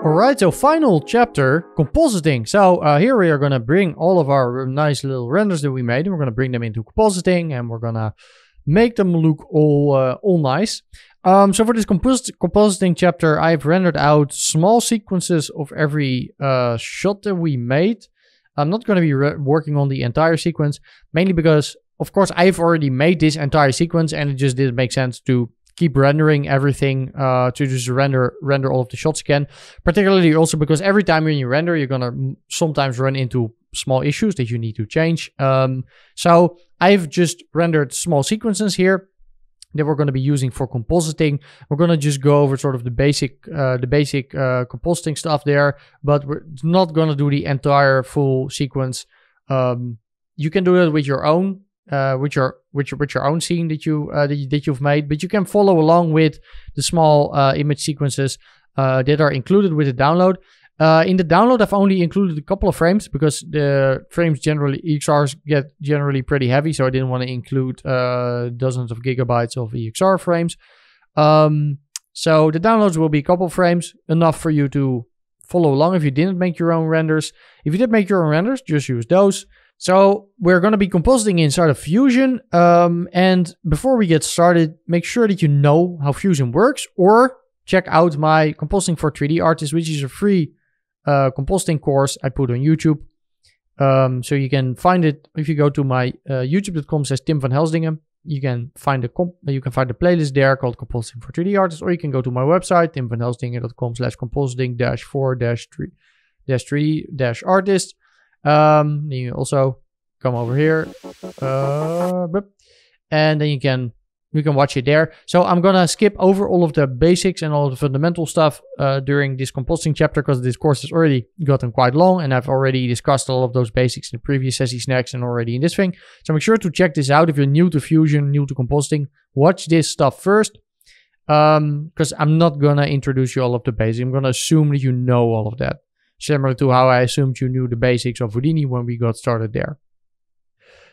Alright, so final chapter, compositing. So here we are going to bring all of our nice little renders that we made, and we're going to bring them into compositing, and we're going to make them look all nice. So for this compositing chapter, I've rendered out small sequences of every shot that we made. I'm not going to be working on the entire sequence, mainly because, of course, I've already made this entire sequence, and it just didn't make sense to keep rendering everything to just render all of the shots again. Particularly also because every time when you render, you're gonna sometimes run into small issues that you need to change. So I've just rendered small sequences here that we're going to be using for compositing. We're going to just go over sort of the basic compositing stuff there, but we're not going to do the entire full sequence. You can do that with your own. With your own scene that you've made, but you can follow along with the small image sequences that are included with the download. In the download, I've only included a couple of frames because the frames generally, EXRs get generally pretty heavy, so I didn't want to include dozens of gigabytes of EXR frames. So the downloads will be a couple of frames, enough for you to follow along if you didn't make your own renders. If you did make your own renders, just use those. So we're going to be compositing inside of Fusion. And before we get started, make sure that you know how Fusion works, or check out my Compositing for 3D Artists, which is a free compositing course I put on YouTube. So you can find it if you go to my youtube.com/Tim van Helsdingen. You can find the playlist there called Compositing for 3D Artists, or you can go to my website, timvanhelsdingen.com/compositing-4-3D-artists. You also come over here, and then you can watch it there. So I'm gonna skip over all of the basics and all of the fundamental stuff during this compositing chapter, because this course has already gotten quite long, and I've already discussed all of those basics in the previous SESI-Snacks and already in this thing. So make sure to check this out if you're new to Fusion, new to compositing. Watch this stuff first, because I'm not gonna introduce you all of the basics. I'm gonna assume that you know all of that. Similar to how I assumed you knew the basics of Houdini when we got started there.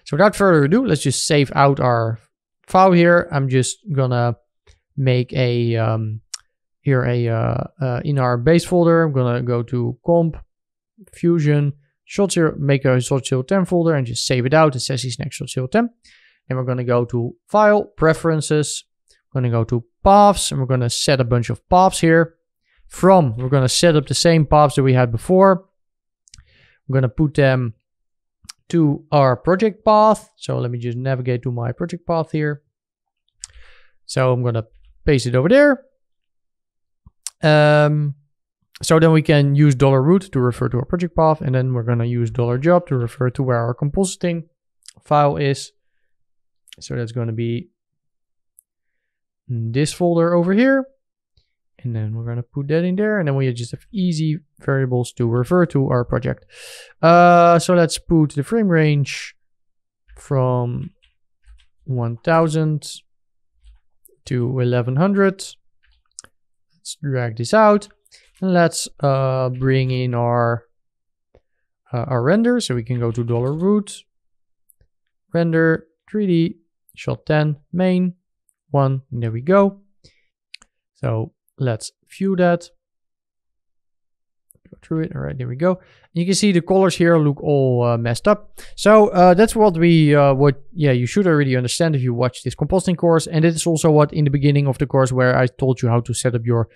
So without further ado, let's just save out our file here. I'm just gonna make a in our base folder. I'm gonna go to Comp, Fusion, Shot0, make a Shot010 folder, and just save it out as SESI-Snacks Shot010. And we're gonna go to File, Preferences. We're gonna go to Paths, and we're gonna set a bunch of paths here. We're going to set up the same paths that we had before. I'm going to put them to our project path. So let me just navigate to my project path here. So I'm going to paste it over there. So then we can use $root to refer to our project path. And then we're going to use $job to refer to where our compositing file is. So that's going to be this folder over here. And then we're going to put that in there, and then we just have easy variables to refer to our project. So let's put the frame range from 1000 to 1100. Let's drag this out, and let's bring in our render. So we can go to $root, render, 3D, Shot10, main, 1, and there we go. So let's view that. Go through it. All right, there we go. You can see the colors here look all messed up. So that's what you should already understand if you watch this compositing course. And it is also what in the beginning of the course where I told you how to set up your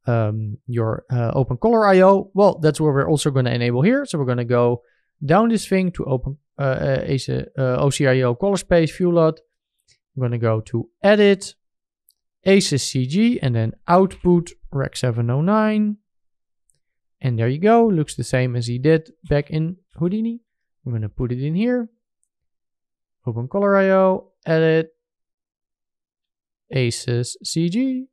open color IO. Well, that's what we're also going to enable here. So we're going to go down this thing to open OCIO color space view load. I'm going to go to edit, ACES CG, and then output Rec 709. And there you go. Looks the same as he did back in Houdini. I'm going to put it in here. Open Color IO, edit, ACES CG,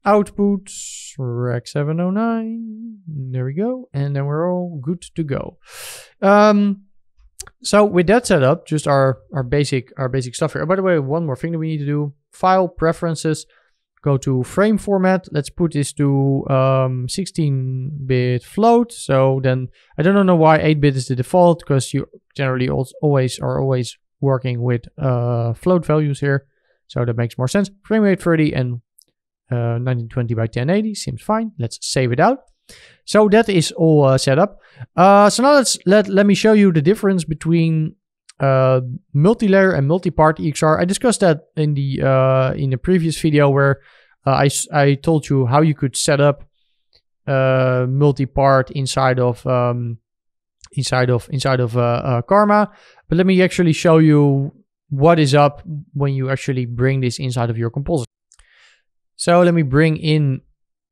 output Rec 709. There we go. And then we're all good to go. So with that set up, just our basic stuff here. Oh, by the way, one more thing that we need to do. File, Preferences, go to Frame Format. Let's put this to 16-bit float. So then, I don't know why 8-bit is the default, because you generally always working with float values here. So that makes more sense. Frame rate 30 and 1920 by 1080 seems fine. Let's save it out. So that is all set up. So now let me show you the difference between multilayer and multipart EXR. I discussed that in the previous video where I told you how you could set up multipart inside of Karma. But let me actually show you what is up when you actually bring this inside of your composite. So let me bring in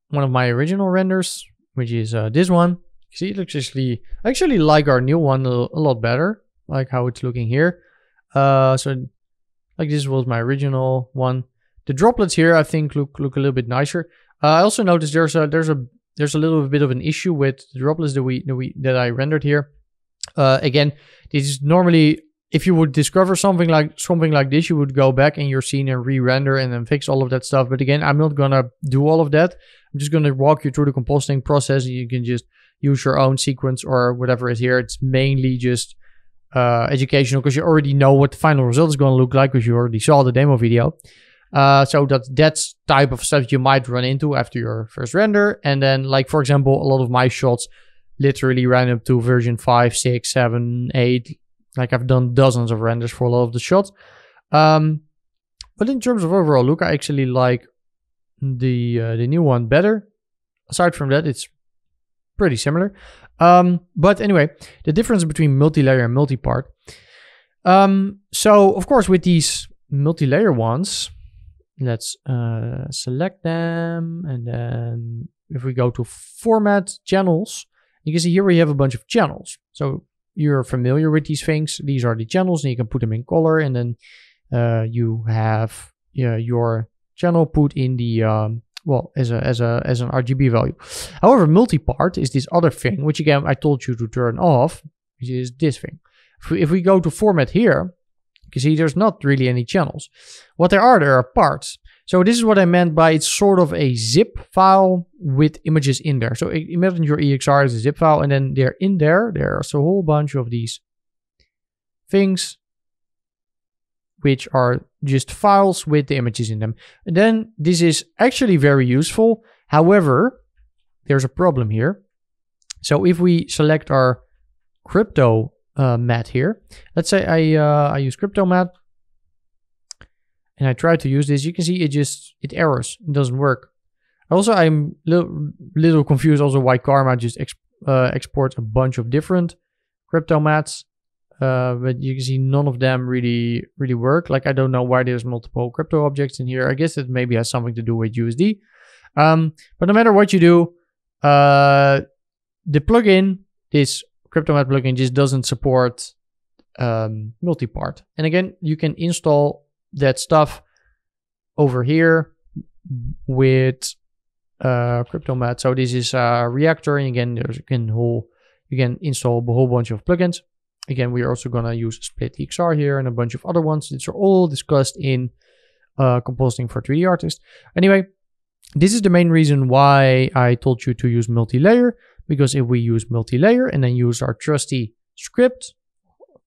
one of my original renders, which is this one. See, it looks I actually like our new one a lot better, like how it's looking here. So like this was my original one. The droplets here I think look a little bit nicer. I also noticed there's a little bit of an issue with the droplets that I rendered here. Again, this is normally, if you would discover something like this, you would go back in your scene and re-render and then fix all of that stuff. But again, I'm not gonna do all of that. I'm just gonna walk you through the compositing process, and you can just use your own sequence or whatever is here. It's mainly just educational because you already know what the final result is going to look like because you already saw the demo video. So that's type of stuff you might run into after your first render. And then, like, for example, a lot of my shots literally ran up to version 5, 6, 7, 8. Like, I've done dozens of renders for a lot of the shots. But in terms of overall look, I actually like the new one better. Aside from that, it's pretty similar. But anyway, the difference between multilayer and multipart. So, of course, with these multilayer ones, let's select them, and then if we go to format channels, you can see here we have a bunch of channels. So you're familiar with these things. These are the channels, and you can put them in color, and then you have your channel put in the well, as an RGB value. However, multipart is this other thing, which again I told you to turn off, which is this thing. If we go to format here, you can see there's not really any channels. What there are parts. So this is what I meant by it's sort of a zip file with images in there. So imagine your EXR is a zip file, and then they're in there. There's a whole bunch of these things, which are just files with the images in them. And then this is actually very useful. However, there's a problem here. So if we select our crypto matte here, let's say I use cryptomatte and I try to use this, you can see it errors, it doesn't work. Also, I'm little confused also why Karma just exports a bunch of different cryptomattes. But you can see none of them really work. Like, I don't know why there's multiple crypto objects in here. I guess it maybe has something to do with USD. But no matter what you do, the plugin, this cryptomatte plugin, just doesn't support multipart. And again, you can install that stuff over here with cryptomatte. So this is a reactor, and again, you can install a whole bunch of plugins. Again, we are also going to use Split EXR here and a bunch of other ones. These are all discussed in compositing for 3D artists. Anyway, this is the main reason why I told you to use multilayer, because if we use multilayer and then use our trusty script,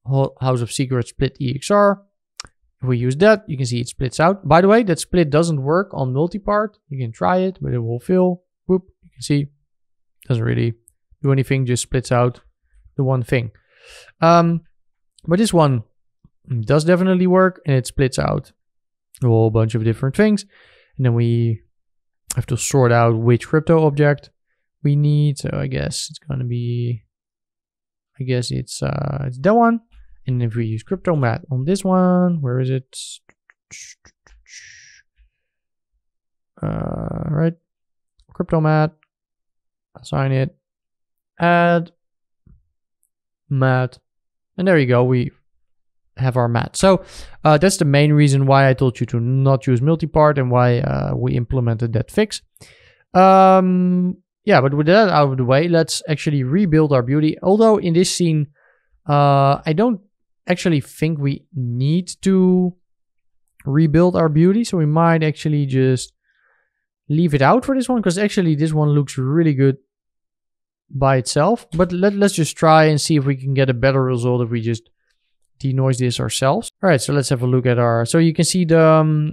House of Secrets Split EXR, if we use that, you can see it splits out. By the way, that split doesn't work on multipart. You can try it, but it will fill. Whoop, you can see, doesn't really do anything, just splits out the one thing. But this one does definitely work, and it splits out a whole bunch of different things. And then we have to sort out which crypto object we need. So I guess it's going to be, it's that one. And if we use cryptomatte on this one, where is it? Right, cryptomatte, assign it, add matte, and there you go, we have our matte. So that's the main reason why I told you to not use multipart and why we implemented that fix. Yeah, but with that out of the way, let's actually rebuild our beauty. Although in this scene, I don't actually think we need to rebuild our beauty, so we might actually just leave it out for this one, because actually this one looks really good by itself. But let's just try and see if we can get a better result if we just denoise this ourselves. All right, so let's have a look at our, so you can see the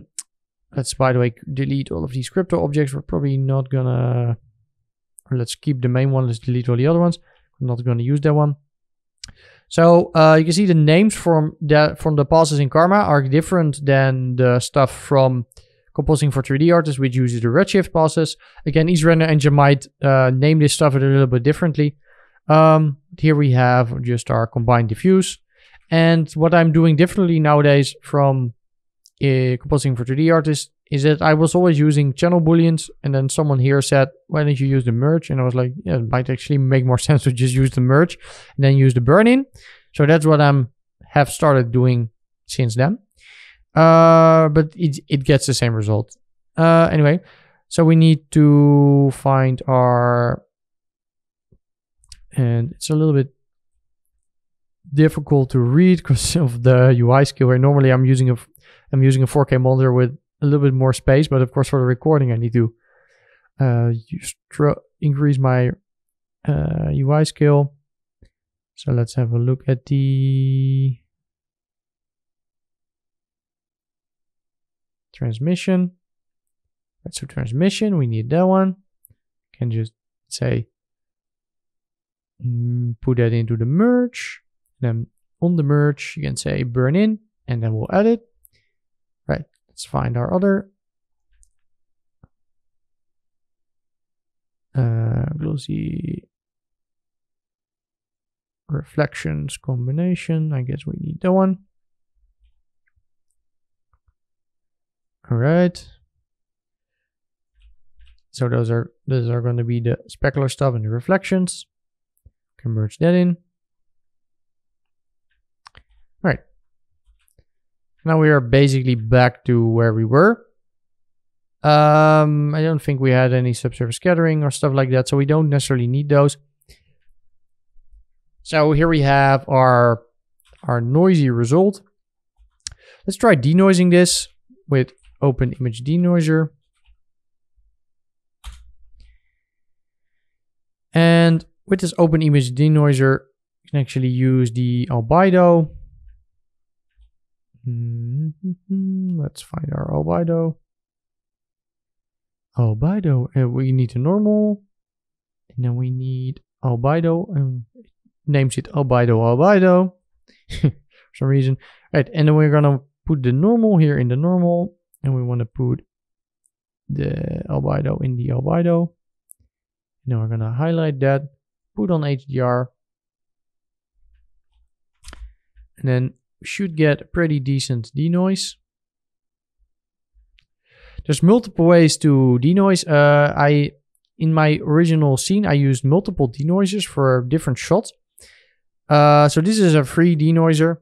let's, by the way, delete all of these crypto objects. We're probably not gonna Or let's keep the main one. Let's delete all the other ones. I'm not going to use that one. So you can see the names from the passes in Karma are different than the stuff from Compositing for 3D Artists, which uses the Redshift passes. Again, each render engine might name this stuff a little bit differently. Here we have just our combined diffuse. And what I'm doing differently nowadays from Compositing for 3D Artists is that I was always using channel booleans, and then someone here said, why don't you use the merge? And I was like, yeah, it might actually make more sense to just use the merge and then use the burn-in. So that's what I have started doing since then. But it gets the same result. Anyway, so we need to find our, and it's a little bit difficult to read because of the UI skill here. Normally I'm using a 4K monitor with a little bit more space, but of course for the recording I need to increase my UI scale. So let's have a look at the transmission. Right, so transmission, we need that one. Can just say put that into the merge. Then on the merge you can say burn in, and then we'll add it. Right, let's find our other glossy reflections combination. I guess we need that one. All right. So those are going to be the specular stuff and the reflections. Can merge that in. All right. Now we are basically back to where we were. I don't think we had any subsurface scattering or stuff like that, so we don't necessarily need those. So here we have our noisy result. Let's try denoising this with OidnDenoiser. And with this OidnDenoiser, you can actually use the albedo. Let's find our albedo. We need the normal, and then we need albedo, and it names it albedo for some reason. Right, and then we're gonna put the normal here in the normal, and we want to put the albedo in the albedo. Now we're gonna highlight that, put on HDR, and then we should get a pretty decent denoise. There's multiple ways to denoise. In my original scene, I used multiple denoisers for different shots. So this is a free denoiser.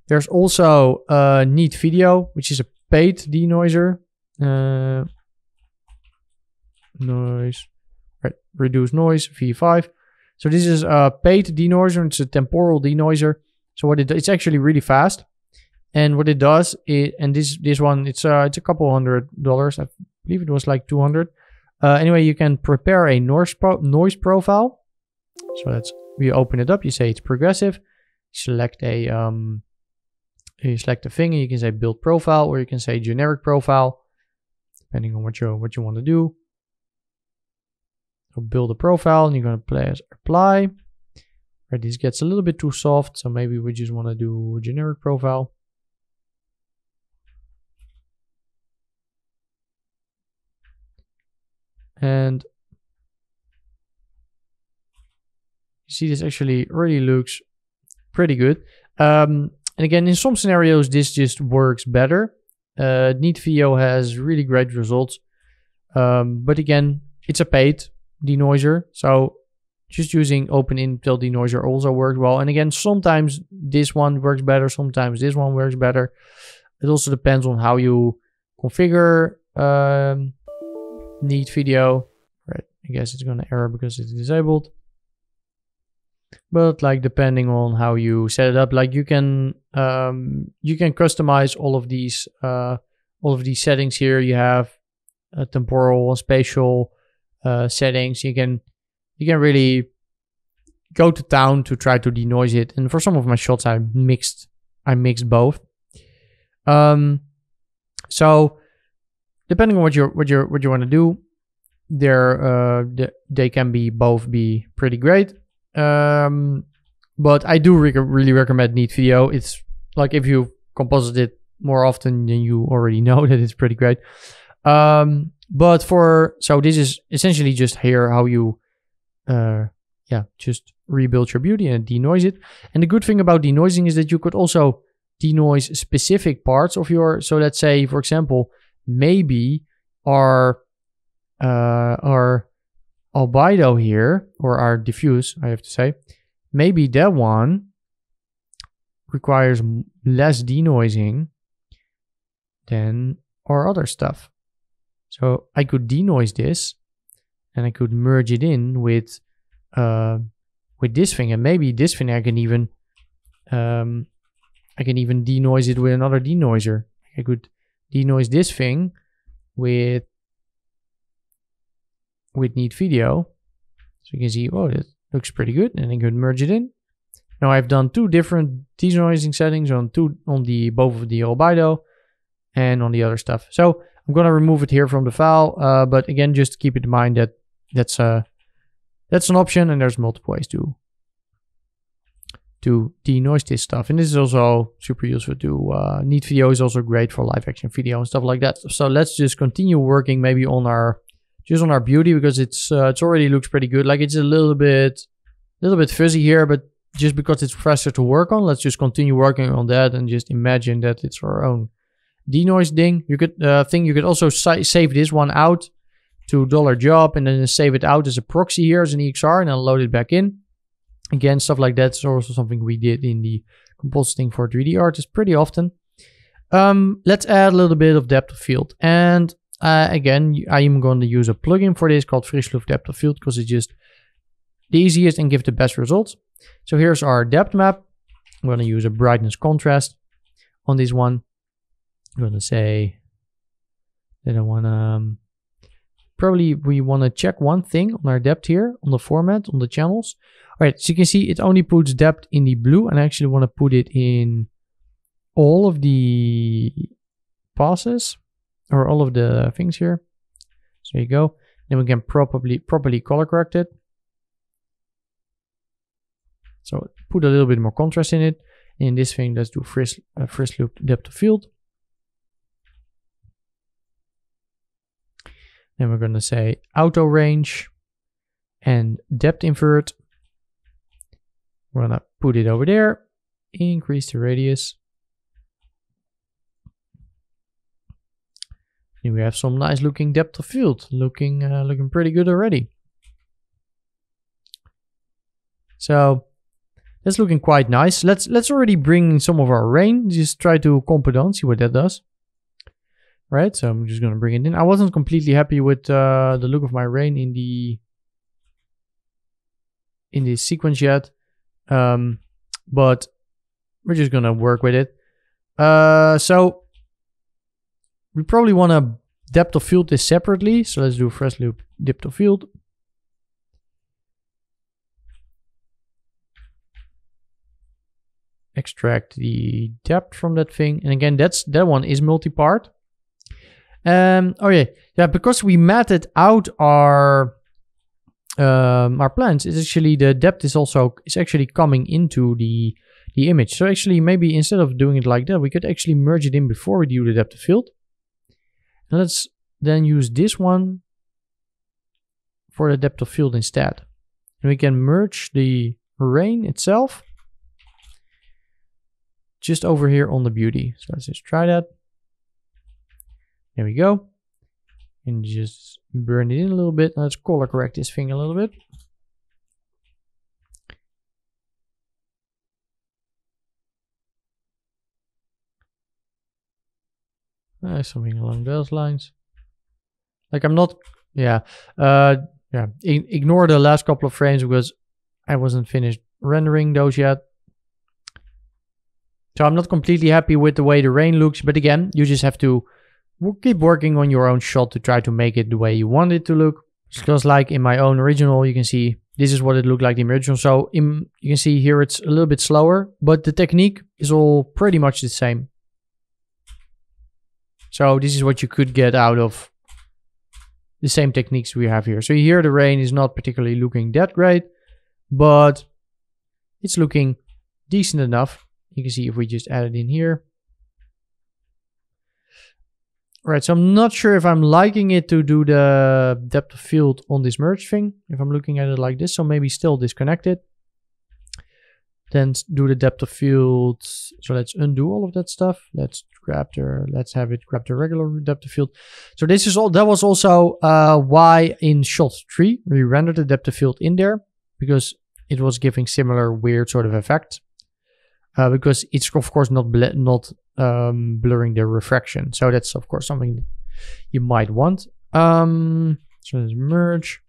There's also Neat Video, which is a paid denoiser. Noise, right? Reduce noise V5. So this is a paid denoiser. It's a temporal denoiser. So what it's actually really fast. And what it does, this one, it's a couple $100. I believe it was like 200. Anyway, you can prepare a noise profile. So we open it up. You say it's progressive. Select a you select a thing, and you can say build profile, or you can say generic profile, depending on what you want to do. So build a profile, and you're gonna press apply. Right, this gets a little bit too soft, so maybe we just want to do a generic profile. And you see this actually really looks pretty good. And again, in some scenarios, this just works better. Neat Video has really great results. But again, it's a paid denoiser. So just using OpenIntel denoiser also works well. And again, sometimes this one works better. Sometimes this one works better. It also depends on how you configure Neat Video. Right, I guess it's gonna error because it's disabled. But like depending on how you set it up, like you can customize all of these settings here. You have temporal and spatial settings. You can really go to town to try to denoise it. And for some of my shots, I mixed both. So depending on what you want to do, they can both be pretty great. But I do really recommend Neat Video. It's like if you composite it more often, then you already know that it's pretty great. But so this is essentially just here how you just rebuild your beauty and denoise it. And the good thing about denoising is that you could also denoise specific parts of your, so let's say, for example, maybe our albedo here, or our diffuse, I have to say, maybe that one requires less denoising than our other stuff. So I could denoise this and I could merge it in with this thing, and maybe this thing I can even denoise it with another denoiser. I could denoise this thing with Neat Video, so you can see, oh, that looks pretty good, and I could merge it in. Now I've done two different denoising settings on both of the albedo and on the other stuff. So I'm gonna remove it here from the file, but again, just keep it in mind that that's an option, and there's multiple ways to denoise this stuff. And this is also super useful to Neat Video is also great for live action video and stuff like that. So let's just continue working maybe on our beauty, because it's already looks pretty good. Like it's a little bit fuzzy here, but just because it's faster to work on, let's just continue working on that and just imagine that it's our own denoise thing. You could you could also save this one out to $job and then save it out as a proxy here as an EXR and then load it back in. Again, stuff like that's also something we did in the compositing for 3D artists pretty often. Let's add a little bit of depth of field. And again, I am going to use a plugin for this called Frischluft Depth of Field, because it's just the easiest and give the best results. So here's our depth map. I'm going to use a brightness contrast on this one. I'm going to say that I want to we want to check one thing on our depth here on the format on the channels. All right, so you can see it only puts depth in the blue, and I actually want to put it in all of the passes or all of the things here. So there you go. Then we can properly color correct it. So put a little bit more contrast in it. In this thing, let's do Frischluft depth of field. Then we're going to say auto range and depth invert. We're going to put it over there, increase the radius. And we have some nice looking depth of field, looking pretty good already. So that's looking quite nice. Let's already bring some of our rain. Just try to comp it on, see what that does. Right, so I'm just gonna bring it in. I wasn't completely happy with the look of my rain in the sequence yet, but we're just gonna work with it. So we probably want to depth of field this separately. So let's do Frischluft depth of field. Extract the depth from that thing, and again, that one is multi-part. Oh yeah, because we matted out our plants, it's actually the depth is actually coming into the image. So actually, maybe instead of doing it like that, we could actually merge it in before we do the depth of field. And let's then use this one for the depth of field instead. And we can merge the rain itself just over here on the beauty. So let's just try that. There we go. And just burn it in a little bit. Let's color correct this thing a little bit. Something along those lines. Like I'm not, ignore the last couple of frames because I wasn't finished rendering those yet. So I'm not completely happy with the way the rain looks, but again, you just have to keep working on your own shot to try to make it the way you want it to look. Because like in my own original, you can see this is what it looked like in the original. So you can see here it's a little bit slower, but the technique is all pretty much the same. So this is what you could get out of the same techniques we have here. So here the rain is not particularly looking that great, but it's looking decent enough. You can see if we just add it in here. Right, so I'm not sure if I'm liking it to do the depth of field on this merge thing, if I'm looking at it like this, so maybe still disconnect it. Then do the depth of field. So let's undo all of that stuff. Let's have it grab the regular depth of field. So this is all, that was also why in shot 3 we rendered the depth of field in there, because it was giving similar weird sort of effect. Because it's of course not blurring the refraction. So that's of course something that you might want. So let's merge.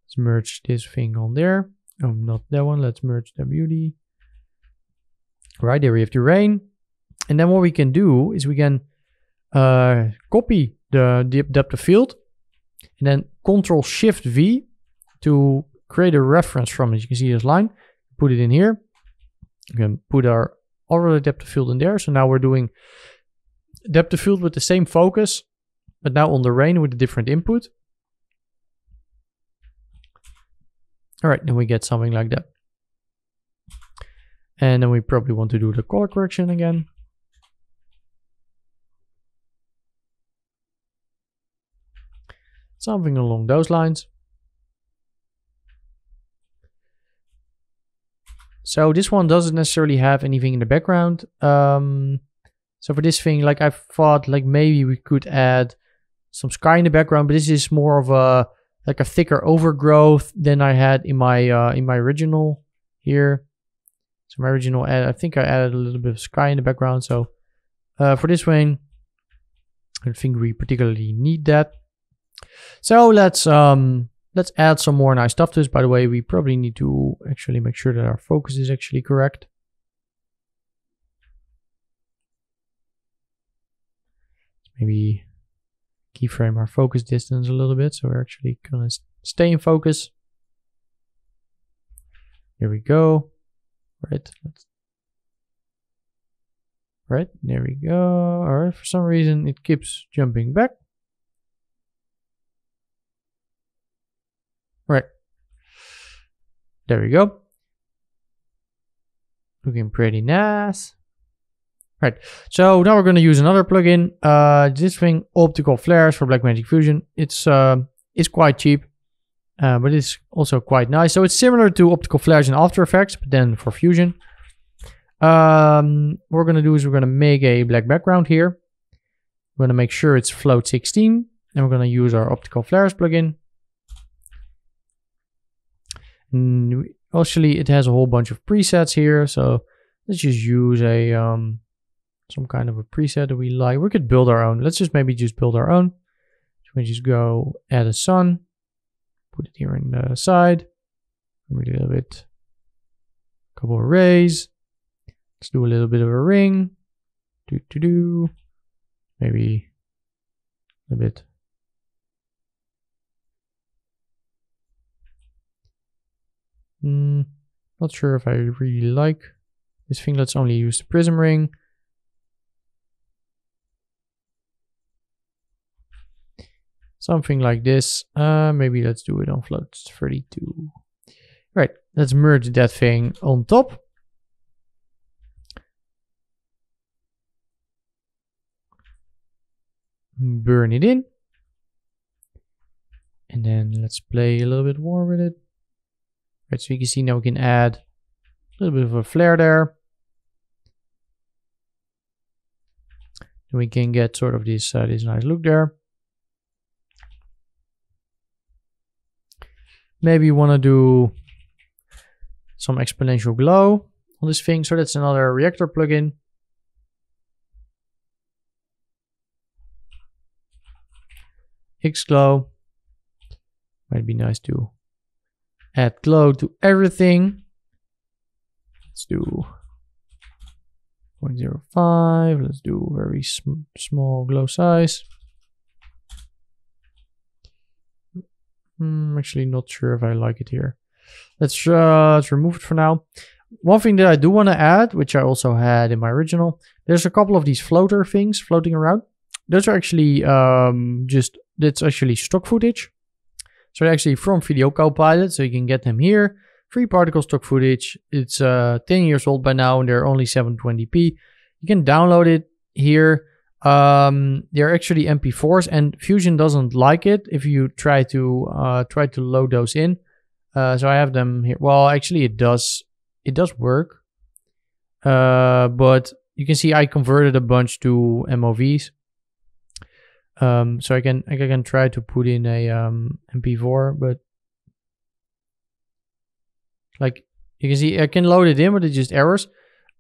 Let's merge this thing on there. Oh, not that one. Let's merge the beauty. Right, there we have the rain. And then what we can do is we can copy the depth of field and then Ctrl-Shift-V to create a reference from it. You can see this line. Put it in here. We can put our other depth of field in there. So now we're doing depth of field with the same focus, but now on the rain with a different input. All right, then we get something like that. And then we probably want to do the color correction again. Something along those lines. So this one doesn't necessarily have anything in the background. So for this thing, like I thought, like maybe we could add some sky in the background, but this is more of a like a thicker overgrowth than I had in my original here. So my original, I think I added a little bit of sky in the background. So for this one, I don't think we particularly need that. So let's add some more nice stuff to this. By the way, we probably need to actually make sure that our focus is actually correct. Maybe keyframe our focus distance a little bit, so we're actually gonna stay in focus. Here we go. Right, there we go. All right, for some reason it keeps jumping back. Right, there we go. Looking pretty nice. Right, so now we're going to use another plugin. This thing, Optical Flares for Blackmagic Fusion. It's quite cheap, but it's also quite nice. So it's similar to Optical Flares in After Effects, but then for Fusion. What we're going to do is we're going to make a black background here. We're going to make sure it's float 16, and we're going to use our Optical Flares plugin. And actually, it has a whole bunch of presets here, so let's just use a some kind of a preset that we like. We could build our own. Let's just maybe build our own. So we just go add a sun, put it here in the side, maybe a little bit, a couple of rays. Let's do a little bit of a ring. Maybe a bit. Not sure if I really like this thing. Let's only use the prism ring. Something like this. Maybe let's do it on float 32. Right, let's merge that thing on top. Burn it in. And then let's play a little bit more with it. Right, so you can see now we can add a little bit of a flare there. Then we can get sort of this nice look there. Maybe you want to do some exponential glow on this thing. So that's another reactor plugin. XGlow. Might be nice to add glow to everything. Let's do 0.05. Let's do very small glow size. Actually not sure if I like it here. Let's remove it for now. One thing that I do want to add, which I also had in my original, there's a couple of these floater things floating around. those are actually that's actually stock footage. So they're actually from Video Copilot, so you can get them here. Free particle stock footage. It's 10 years old by now, and they're only 720p. You can download it here. They're actually MP4s, and Fusion doesn't like it if you try to load those in. So I have them here. Well, actually, it does work. But you can see I converted a bunch to MOVs. So I can try to put in a MP4, but like you can see I can load it in, but it just errors.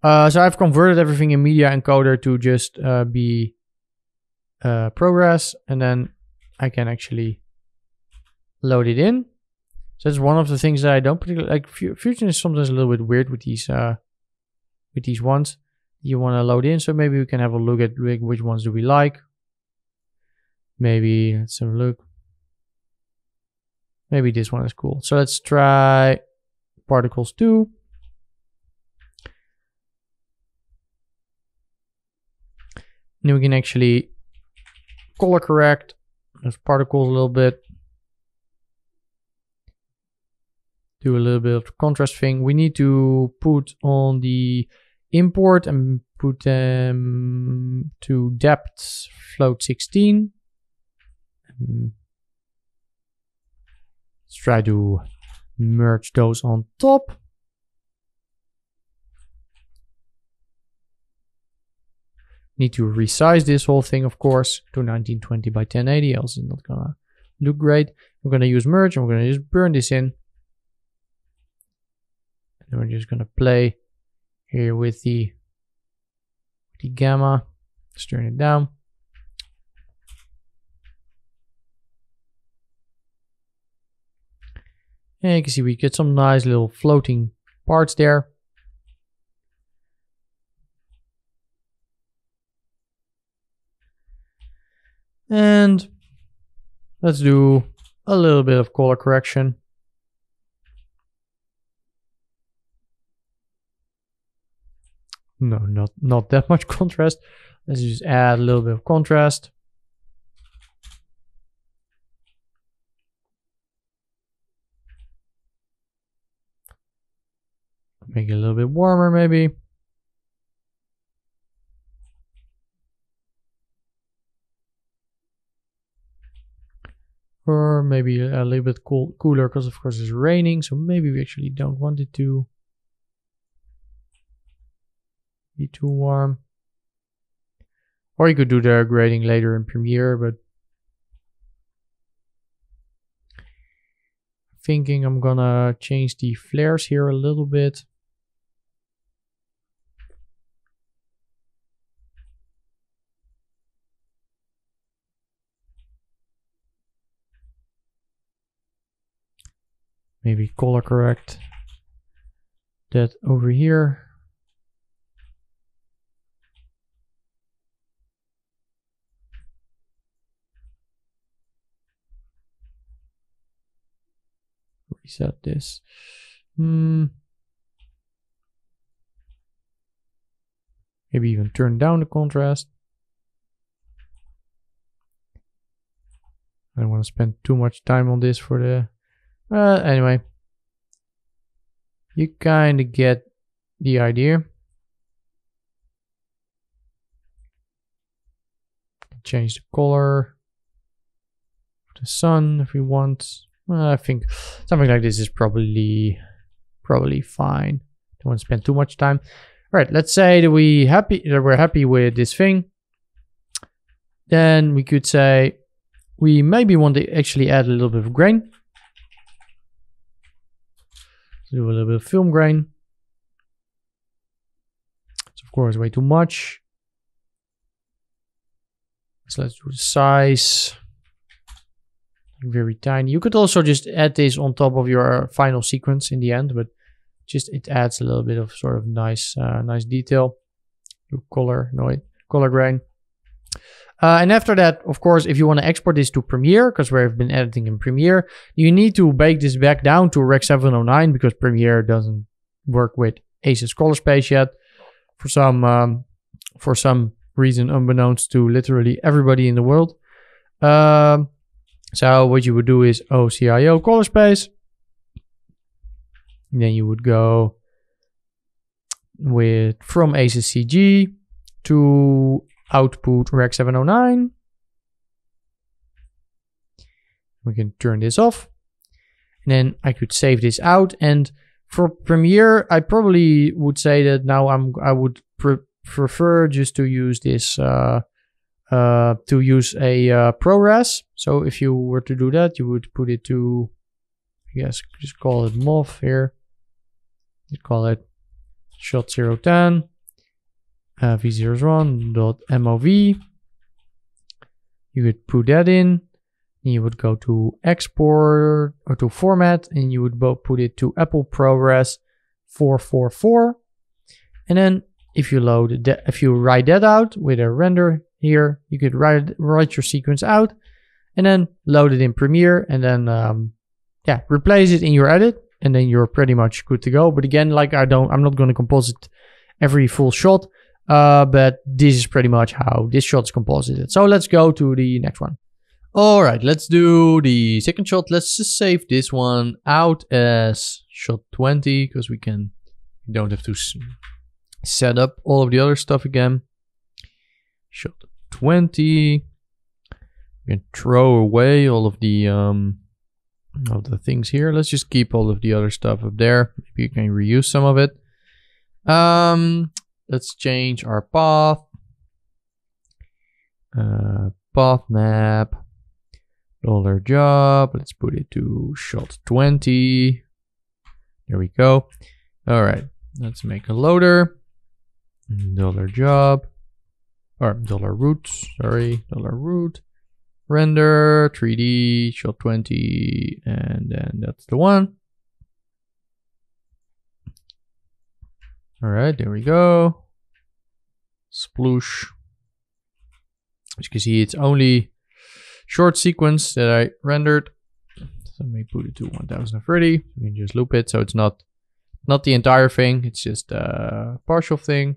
So I've converted everything in Media Encoder to just be progress, and then I can actually load it in. So that's one of the things that I don't particularly like. Fusion is sometimes a little bit weird with these ones you want to load in. So maybe we can have a look at which ones do we like. Maybe let's have a look. Maybe this one is cool. So let's try particles 2. Then we can actually color correct those particles a little bit. Do a little bit of the contrast thing. We need to put on the import and put them to depth float 16. Let's try to merge those on top. Need to resize this whole thing, of course, to 1920 by 1080, else it's not gonna look great. We're gonna use merge, and we're gonna just burn this in. And then we're just gonna play here with the gamma. Let's turn it down. And you can see we get some nice little floating parts there. And let's do a little bit of color correction. No, not that much contrast. Let's just add a little bit of contrast. Make it a little bit warmer, maybe. Or maybe a little bit cooler, because of course it's raining, so maybe we actually don't want it to be too warm. Or you could do the grading later in Premiere, but thinking I'm gonna change the flares here a little bit. Maybe color correct that over here. Reset this. Maybe even turn down the contrast. I don't want to spend too much time on this for the... anyway, you kind of get the idea. Change the color of the sun if we want. I think something like this is probably fine. Don't want to spend too much time. All right, let's say that we're happy with this thing. Then we could say we maybe want to actually add a little bit of grain. Do a little bit of film grain. It's of course way too much. So let's do the size. Very tiny. You could also just add this on top of your final sequence in the end, but just it adds a little bit of sort of nice detail. Do color grain. And after that, of course, if you want to export this to Premiere, because we've been editing in Premiere, you need to bake this back down to Rec 709 because Premiere doesn't work with ACES color space yet for some reason unbeknownst to literally everybody in the world. So what you would do is OCIO color space. And then you would go with from ACCG to output rec 709. We can turn this off. And then I could save this out. And for Premiere, I probably would say that now I would prefer just to use this to use a ProRes. So if you were to do that, you would put it to, I guess, just call it MOV here. You call it shot 010 v01.mov. You would put that in. And you would go to export or to format, and you would put it to Apple ProRes 444. And then if you write that out with a render here, you could write your sequence out and then load it in Premiere, and then replace it in your edit, and then you're pretty much good to go. But again, like I'm not going to composite every full shot, but this is pretty much how this shot is composited. So let's go to the next one. All right, let's do the second shot. Let's just save this one out as shot 20 because we don't have to set up all of the other stuff again. Shot 20. We can throw away all of the things here. Let's just keep all of the other stuff up there. Maybe you can reuse some of it. Let's change our path. Path map. $job. Let's put it to shot 20. There we go. All right. Let's make a loader. $job. Or $root. Sorry. $root. Render 3D shot 20, and then that's the one. All right, there we go. Sploosh. As you can see, it's only short sequence that I rendered. So let me put it to 1030. You can just loop it, so it's not the entire thing. It's just a partial thing.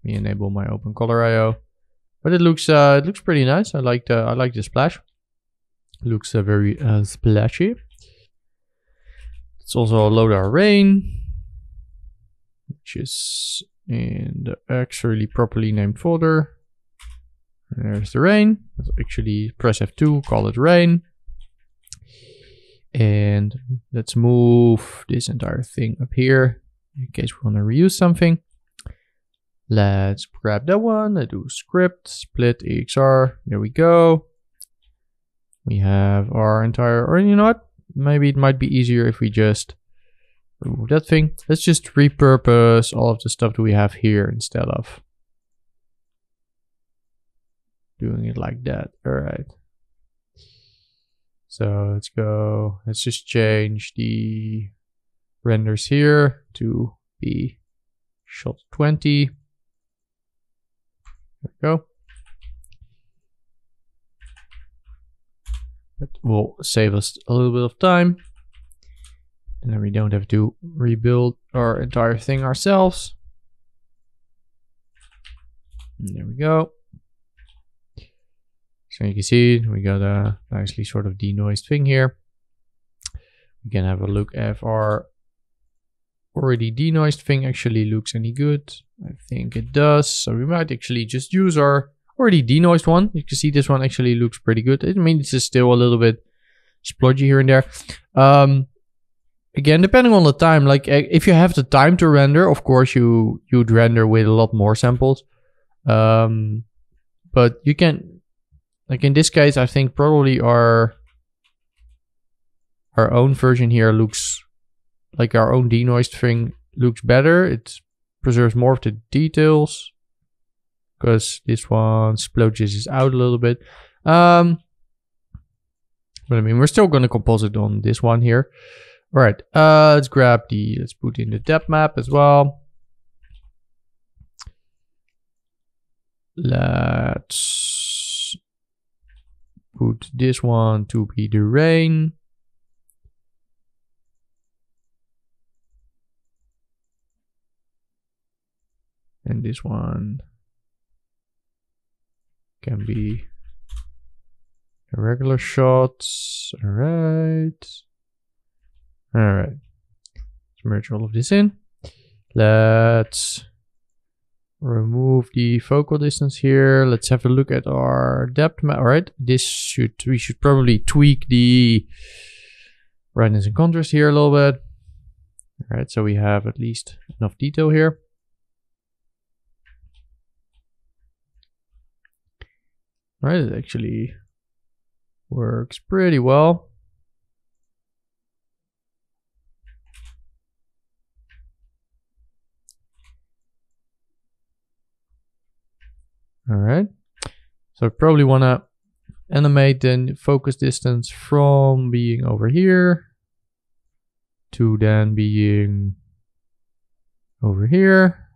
Let me enable my open color IO. But it looks pretty nice. I like the splash. It looks very splashy. Let's also load our rain, which is in the actually properly named folder. And there's the rain. Let's actually press F2, call it rain. And let's move this entire thing up here in case we want to reuse something. Let's grab that one. I do script, split EXR. There we go. We have our entire, or you know what? Maybe it might be easier if we just remove that thing. Let's just repurpose all of the stuff that we have here instead of doing it like that. All right. So let's go. Let's just change the renders here to be shot 20. There we go. That will save us a little bit of time. And then we don't have to rebuild our entire thing ourselves. And there we go. So you can see we got a nicely sort of denoised thing here. We can have a look if our already denoised thing actually looks any good. I think it does. So we might actually just use our already denoised one. You can see this one actually looks pretty good. I mean, it's still a little bit splodgy here and there. Again, depending on the time, like if you have the time to render, of course you'd render with a lot more samples. But you can, like in this case, I think probably our own version here looks like our own denoised thing looks better. It preserves more of the details because this one splodges out a little bit. But I mean, we're still going to composite on this one here. All right, let's put in the depth map as well. Let's put this one to be the rain. And this one Can be regular shots. All right. Let's merge all of this in. Let's remove the focal distance here. Let's have a look at our depth map. All right, we should probably tweak the brightness and contrast here a little bit. All right, so we have at least enough detail here. All right, it actually works pretty well. All right, so I probably want to animate the focus distance from being over here to then being over here.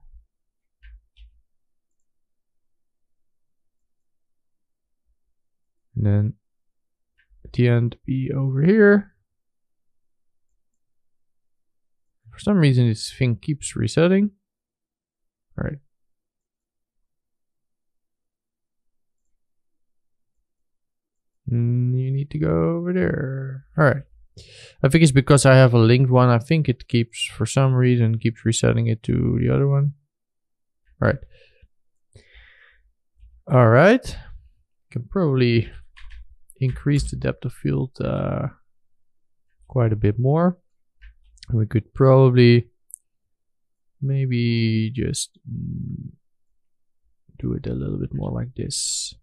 And then at the end be over here. For some reason this thing keeps resetting. All right. You need to go over there. All right. I think it's because I have a linked one. I think it keeps, for some reason, keeps resetting it to the other one. All right. All right. Can probably increase the depth of field quite a bit more. We could probably maybe just do it a little bit more like this.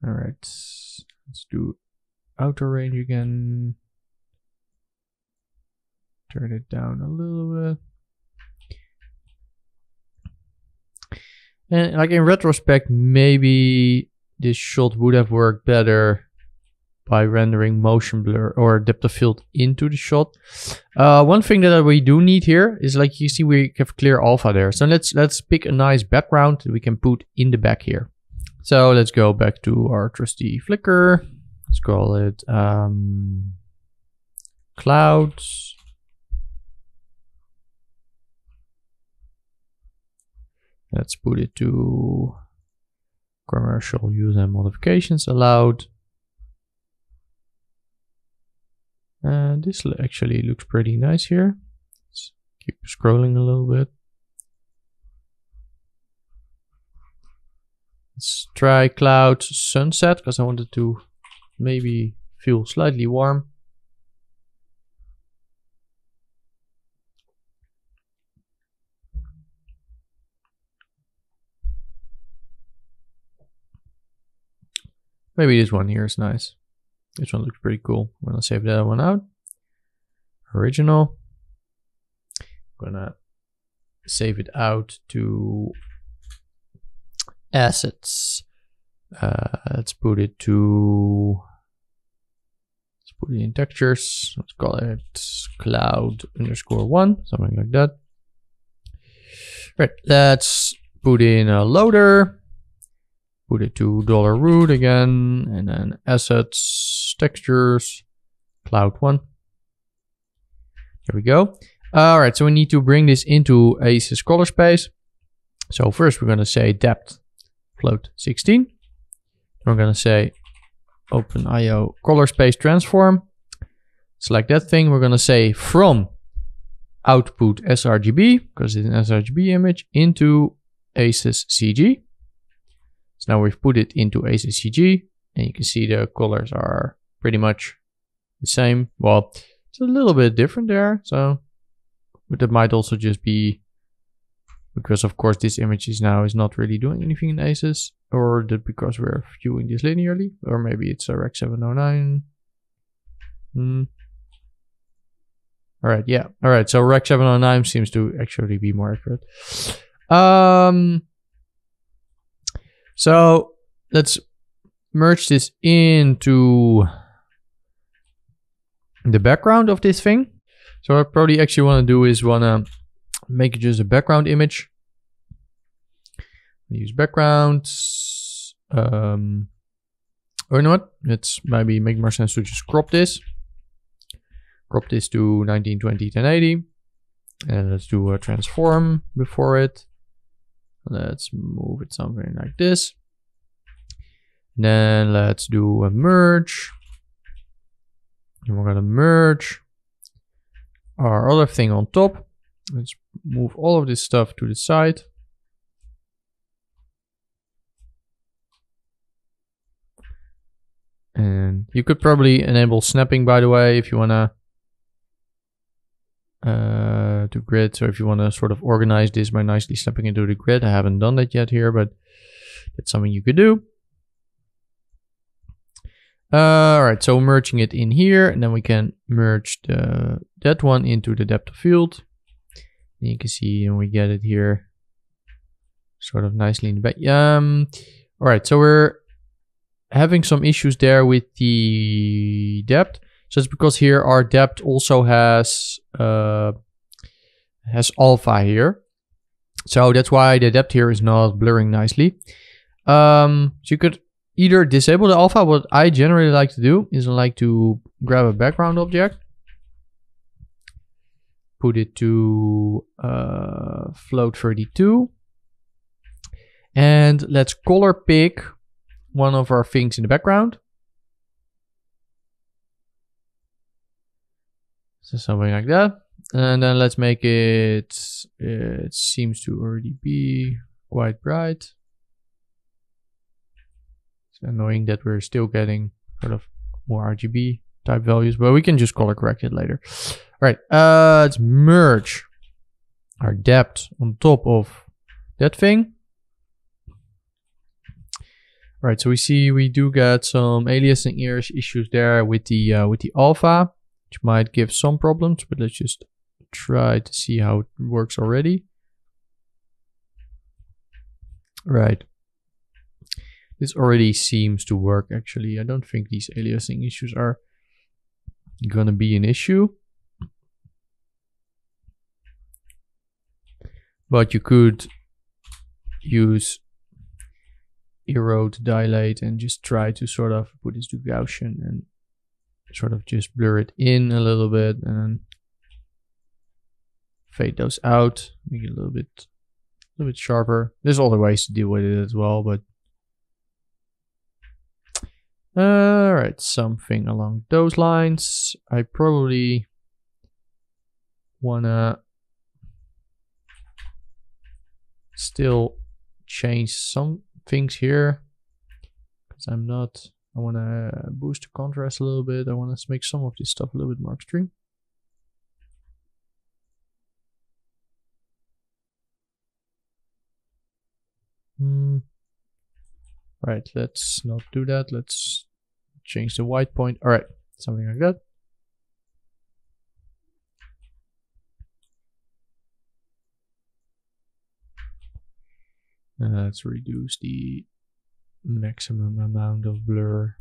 All right, let's do outer range again. Turn it down a little bit. And like in retrospect, maybe this shot would have worked better by rendering motion blur or depth of field into the shot. One thing that we do need here is, like you see, we have clear alpha there. So let's pick a nice background that we can put in the back here. So let's go back to our trusty flicker. Let's call it clouds. Let's put it to commercial use and modifications allowed. And this actually looks pretty nice here. Let's keep scrolling a little bit. Let's try cloud sunset, because I wanted to maybe feel slightly warm. Maybe this one here is nice. This one looks pretty cool. I'm gonna save that one out. Original. I'm gonna save it out to assets. Let's put it in textures. Let's call it cloud_1, something like that. Right, let's put in a loader. Put it to $root again, and then assets, textures, cloud1. There we go. All right, so we need to bring this into ACES color space. So first we're going to say depth float 16. We're going to say OpenIO color space transform. Select that thing. We're going to say from output sRGB, because it's an sRGB image, into ACES CG. So now we've put it into ACES CG, and you can see the colors are pretty much the same. Well, it's a little bit different there, so but that might also just be because, of course, this image is not really doing anything in ACES, or that because we're viewing this linearly, or maybe it's a Rec 709. All right, yeah. All right, so Rec 709 seems to actually be more accurate. So let's merge this into the background of this thing. So what I probably actually want to do is make it just a background image. Use backgrounds. Or you know what? Let's maybe make more sense to just crop this. Crop this to 1920, 1080. And let's do a transform before it. Let's move it something like this. Then let's do a merge. And we're gonna merge our other thing on top. Let's move all of this stuff to the side. And you could probably enable snapping, by the way, if you wanna to grid. So if you wanna sort of organize this by nicely snapping into the grid. I haven't done that yet here, but that's something you could do. All right, so merging it in here, and then we can merge that one into the depth of field. And you can see, and we get it here, sort of nicely in the back. All right, so we're having some issues there with the depth. So it's because here our depth also has alpha here. So that's why the depth here is not blurring nicely. So you could either disable the alpha. What I generally like to do is I like to grab a background object, put it to float 32, and let's color pick one of our things in the background. So something like that. And then let's make it, it seems to already be quite bright. It's annoying that we're still getting sort of more RGB type values, but we can just color correct it later. All right, let's merge our depth on top of that thing. All right, so we see we do get some aliasing issues there with the alpha, which might give some problems, but let's just try to see how it works already. Right. This already seems to work, actually. I don't think these aliasing issues are gonna be an issue. But you could use erode, dilate, and just try to sort of put this to Gaussian and sort of just blur it in a little bit and fade those out, make it a little bit sharper. There's other ways to deal with it as well, but all right, something along those lines. I probably wanna still change some things here because I want to boost the contrast a little bit. I want to make some of this stuff a little bit more extreme. Right, let's not do that. Let's change the white point. All right, something like that. Let's reduce the maximum amount of blur.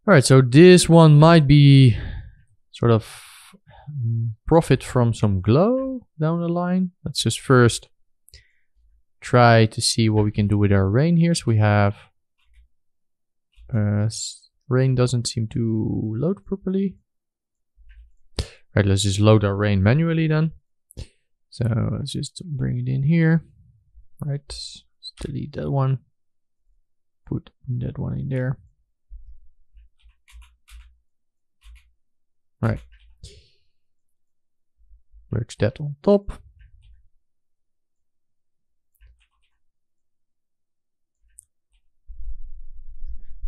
All right, so this one might be sort of profit from some glow down the line. Let's just first try to see what we can do with our rain here. So we have rain doesn't seem to load properly. Right, let's just load our rain manually then. So let's just bring it in here. Right, let's delete that one. Put that one in there. Right. Merge that on top.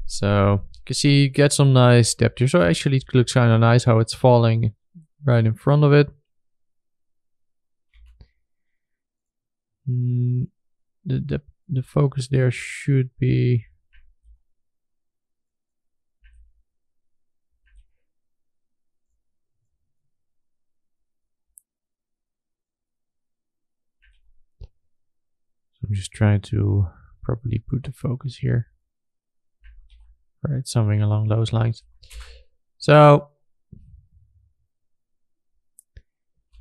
So you can see you get some nice depth here. So actually it looks kind of nice how it's falling right in front of it. The focus there should be I'm just trying to properly put the focus here. Right, something along those lines. So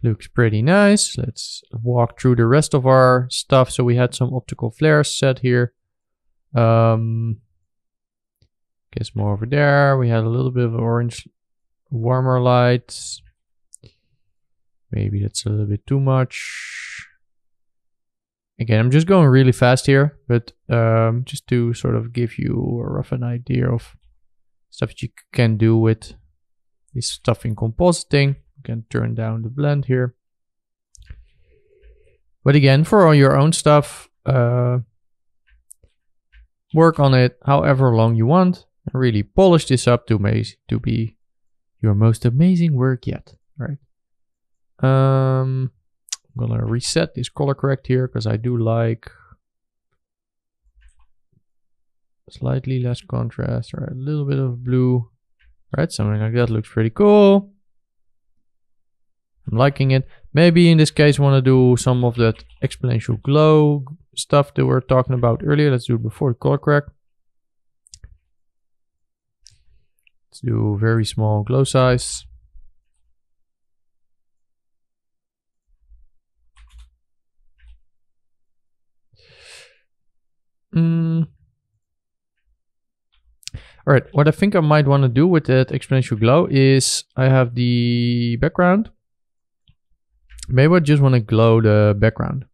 looks pretty nice. Let's walk through the rest of our stuff. So we had some optical flares set here. Guess more over there. We had a little bit of orange warmer light. Maybe that's a little bit too much. Again, I'm just going really fast here, but just to sort of give you a rough idea of stuff that you can do with this stuff in compositing. You can turn down the blend here. But again, for all your own stuff, work on it however long you want, and really polish this up to be your most amazing work yet. All right. I'm gonna reset this color correct here because I do like slightly less contrast, or a little bit of blue. All right, something like that looks pretty cool. I'm liking it. Maybe in this case, want to do some of that exponential glow stuff that we were talking about earlier. Let's do it before the color correct. Let's do very small glow size. All right, what I think I might want to do with that exponential glow is I have the background. Maybe I just want to glow the background.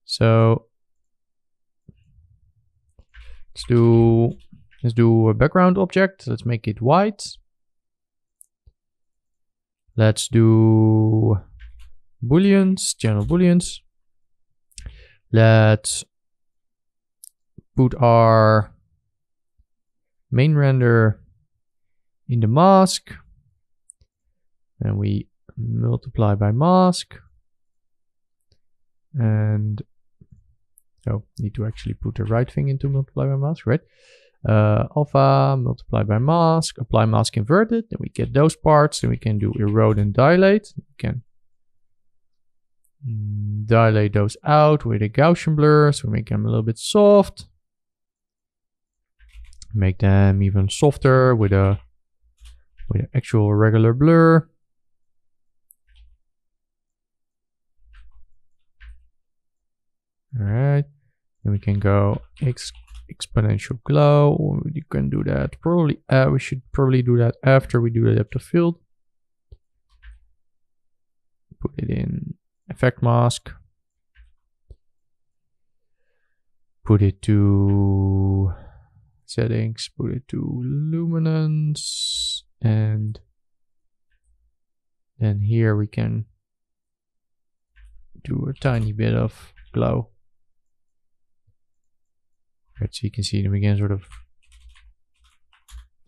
So let's do a background object. Let's make it white. Let's do booleans, general booleans. Let's put our main render in the mask, and we multiply by mask. And need to actually put the right thing into multiply by mask, right? Alpha, multiply by mask, apply mask inverted, then we get those parts, then we can do erode and dilate. We can dilate those out with a Gaussian blur, so we make them a little bit soft. Make them even softer with an actual regular blur. All right, then we can go exponential glow. You can do that probably. We should probably do that after we do the depth of field. Put it in effect mask. Put it to settings. Put it to luminance, and then here we can do a tiny bit of glow. Right, so you can see them again, sort of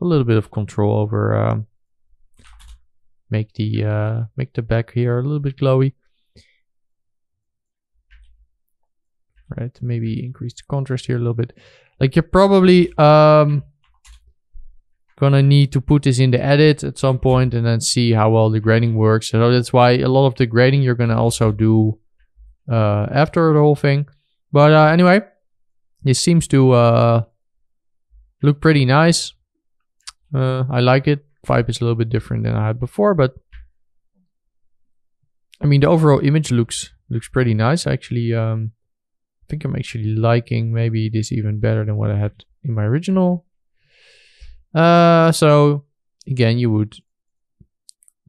a little bit of control over make the back here a little bit glowy. Right, maybe increase the contrast here a little bit. Like, you're probably gonna need to put this in the edit at some point and then see how well the grading works. So that's why a lot of the grading you're gonna also do after the whole thing. But anyway, this seems to look pretty nice. I like it. Vibe is a little bit different than I had before, but I mean, the overall image looks pretty nice. Actually, I think I'm actually liking maybe this even better than what I had in my original. So again, you would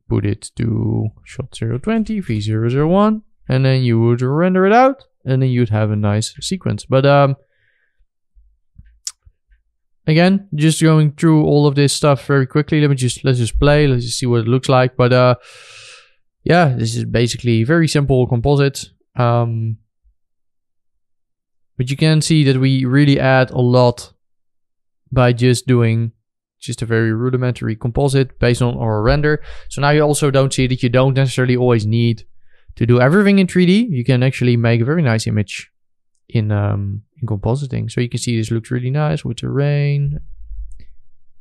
put it to shot 020, V001, and then you would render it out, and then you'd have a nice sequence. But again, just going through all of this stuff very quickly. Let's just play. Let's just see what it looks like. But yeah, this is basically very simple composite. But you can see that we really add a lot by just doing just a very rudimentary composite based on our render. So now you also don't see that you don't necessarily always need to do everything in 3D. You can actually make a very nice image in compositing. So you can see this looks really nice with the rain.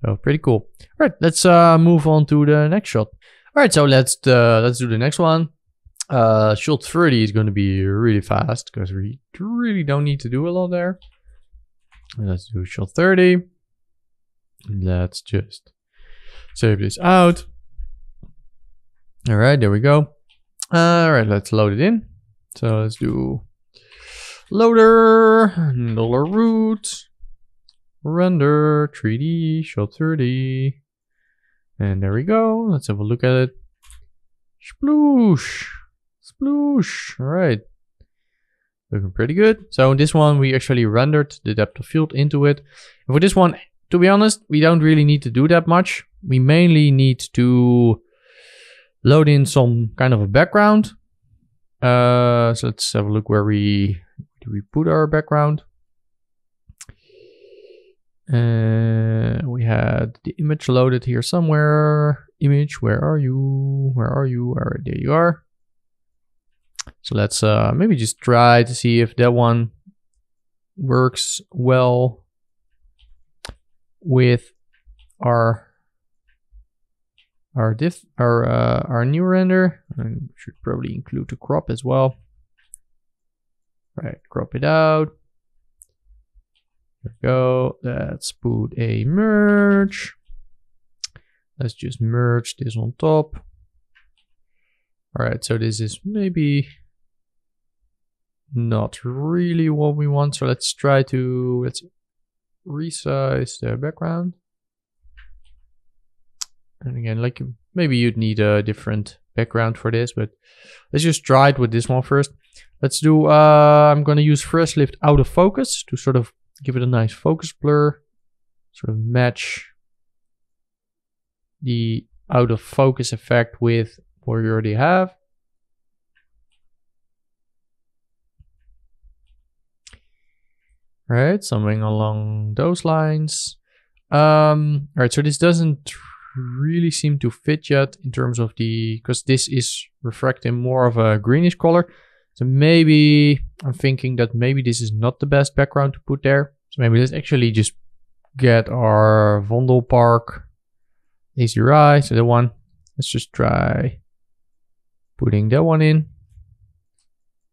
So pretty cool. All right, let's move on to the next shot. All right, so let's do the next one. Shot 30 is going to be really fast because we really don't need to do a lot there. Let's do shot 30. Let's just save this out. All right, there we go. All right, let's load it in. So let's do loader, $root, render, 3D, shot 30. And there we go. Let's have a look at it. Sploosh. Sploosh. All right. Looking pretty good. So in this one, we actually rendered the depth of field into it. And for this one, to be honest, we don't really need to do that much. We mainly need to load in some kind of a background. So let's have a look where we put our background. We had the image loaded here somewhere. Image, where are you? Where are you? All right, there you are. So let's maybe just try to see if that one works well with our new render. And should probably include the crop as well. Right, crop it out. There we go. Let's put a merge. Let's just merge this on top. All right, so this is maybe not really what we want. So let's resize the background. And again, like maybe you'd need a different background for this, but let's just try it with this one first. Let's do, I'm gonna use first lift out of focus to sort of give it a nice focus blur, sort of match the out of focus effect with what we already have. All right, something along those lines. All right, so this doesn't really seem to fit yet in terms of because this is refracting more of a greenish color. So maybe I'm thinking that maybe this is not the best background to put there. So maybe let's actually just get our Vondelpark HDRI. So the one, let's just try putting that one in.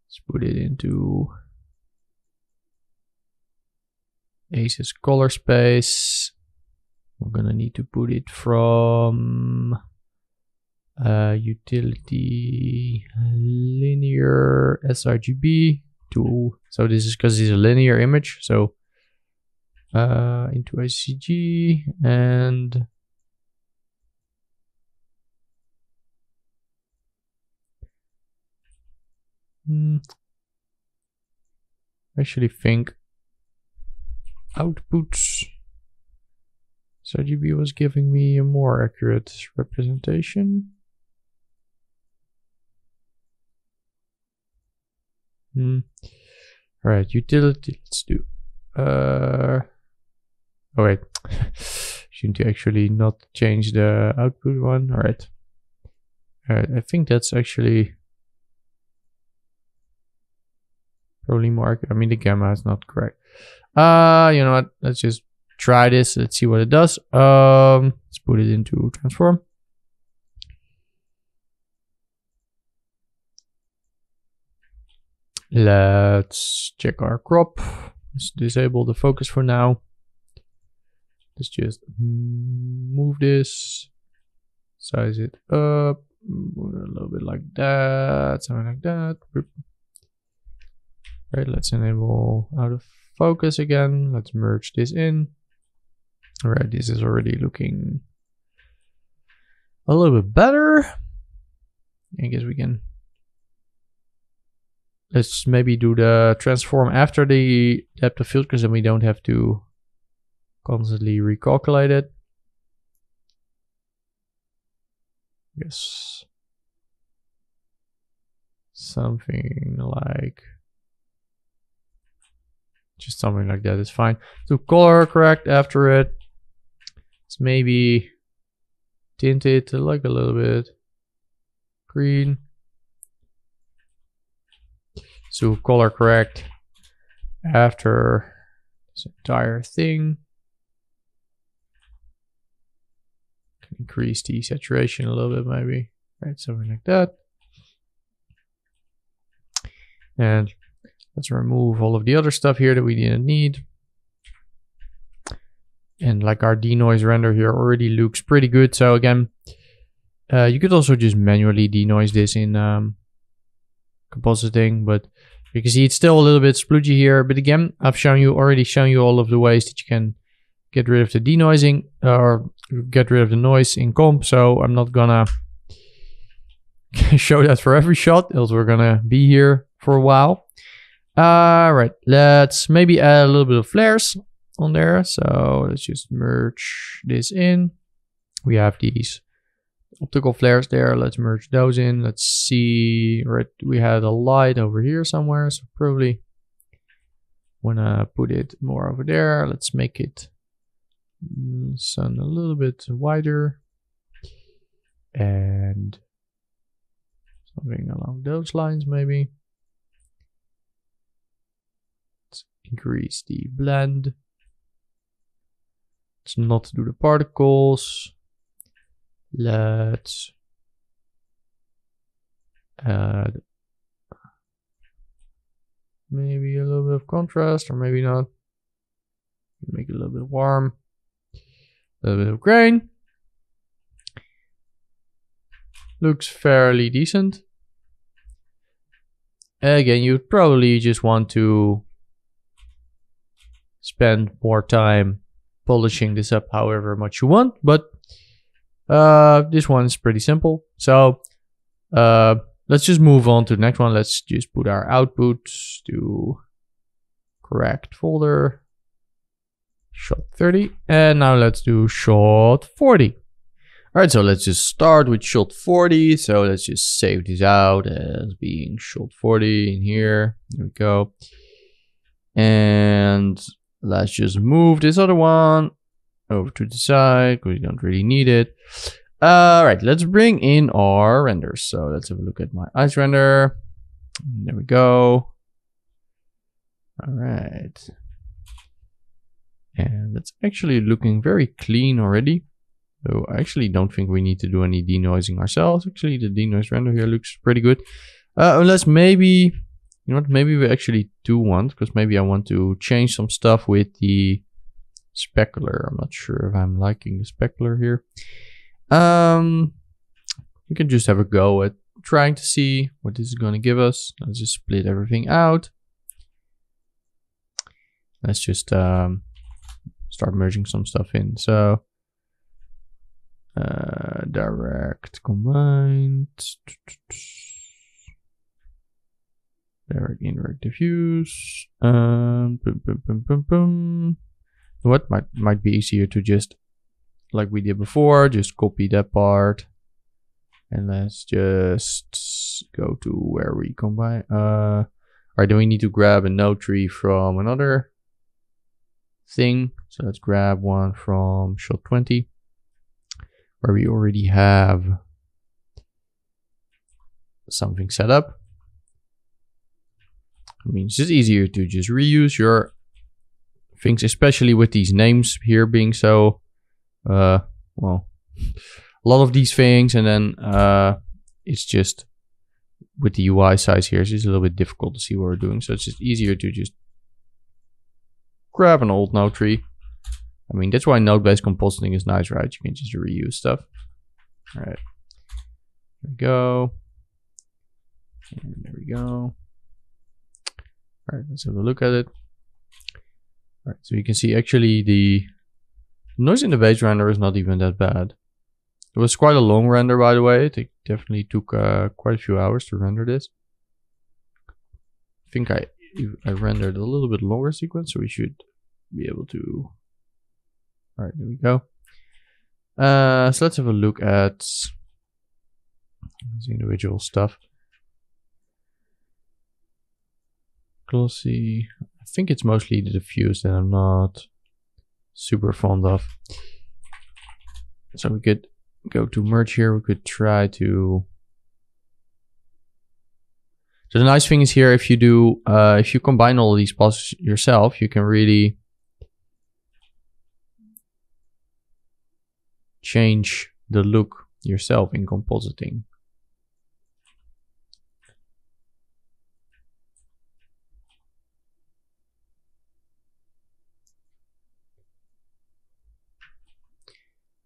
Let's put it into Aces color space. We're gonna need to put it from utility linear sRGB to, so this is because it's a linear image, so into ICG and I actually think outputs sRGB was giving me a more accurate representation. All right, utility, let's do oh wait, shouldn't you actually not change the output one? All right, I think that's actually probably more, I mean the gamma is not correct. You know what, let's just try this. Let's see what it does. Let's put it into transform. Let's check our crop. Let's disable the focus for now. Let's just move this, size it up, move it a little bit like that, something like that. Right, let's enable out of focus again. Let's merge this in. All right, this is already looking a little bit better. I guess we can, let's maybe do the transform after the depth of field, because then we don't have to constantly recalculate it. Yes, something like, just something like that is fine. So color correct after it. Let's maybe tint it to like a little bit green. So color correct after this entire thing. Can increase the saturation a little bit maybe. Right, something like that. And let's remove all of the other stuff here that we didn't need. And like our denoise render here already looks pretty good. So again, you could also just manually denoise this in compositing, but you can see it's still a little bit sploogey here. But again, I've already shown you all of the ways that you can get rid of the denoising or get rid of the noise in comp. So I'm not gonna show that for every shot, else we're gonna be here for a while. Right, let's maybe add a little bit of flares on there. So let's just merge this in. We have these optical flares there. Let's merge those in. Let's see, right, we had a light over here somewhere, so probably wanna put it more over there. Let's make it sun a little bit wider and something along those lines maybe. Let's increase the blend. Let's not do the particles. Let's add maybe a little bit of contrast, or maybe not. Make it a little bit warm. A little bit of grain. Looks fairly decent. Again, you'd probably just want to spend more time polishing this up however much you want, but this one is pretty simple. So let's just move on to the next one. Let's just put our output to correct folder, shot 30, and now let's do shot 40. All right, so let's just start with shot 40. So let's just save this out as being shot 40 in here. There we go. And let's just move this other one over to the side because we don't really need it. All right, let's bring in our renders. So let's have a look at my ice render. There we go. All right. And that's actually looking very clean already. So I actually don't think we need to do any denoising ourselves. Actually, the denoise render here looks pretty good. Unless maybe, you know what, maybe we actually do want, because maybe I want to change some stuff with the specular. I'm not sure if I'm liking the specular here. We can just have a go at trying to see what this is going to give us. Let's just split everything out. Let's just start merging some stuff in. So direct combined, direct indirect diffuse. What might be easier to just, like we did before, just copy that part, and let's just go to where we combine. All right, then we need to grab a node tree from another thing. So let's grab one from shot 20. Where we already have something set up. I mean, it's just easier to just reuse your things, especially with these names here being so, well, a lot of these things, and then it's just with the UI size here, it's just a little bit difficult to see what we're doing. So it's just easier to just grab an old node tree. I mean, that's why node-based compositing is nice, right? You can just reuse stuff. All right. There we go. And there we go. All right, let's have a look at it. All right, so you can see actually the noise in the base render is not even that bad. It was quite a long render, by the way. It definitely took quite a few hours to render this. I think I rendered a little bit longer sequence, so we should be able to. All right, there we go. So let's have a look at the individual stuff. Glossy. I think it's mostly the diffuse that I'm not super fond of. So we could go to merge here. We could try to. So the nice thing is here, if you do, if you combine all of these pots yourself, you can really change the look yourself in compositing.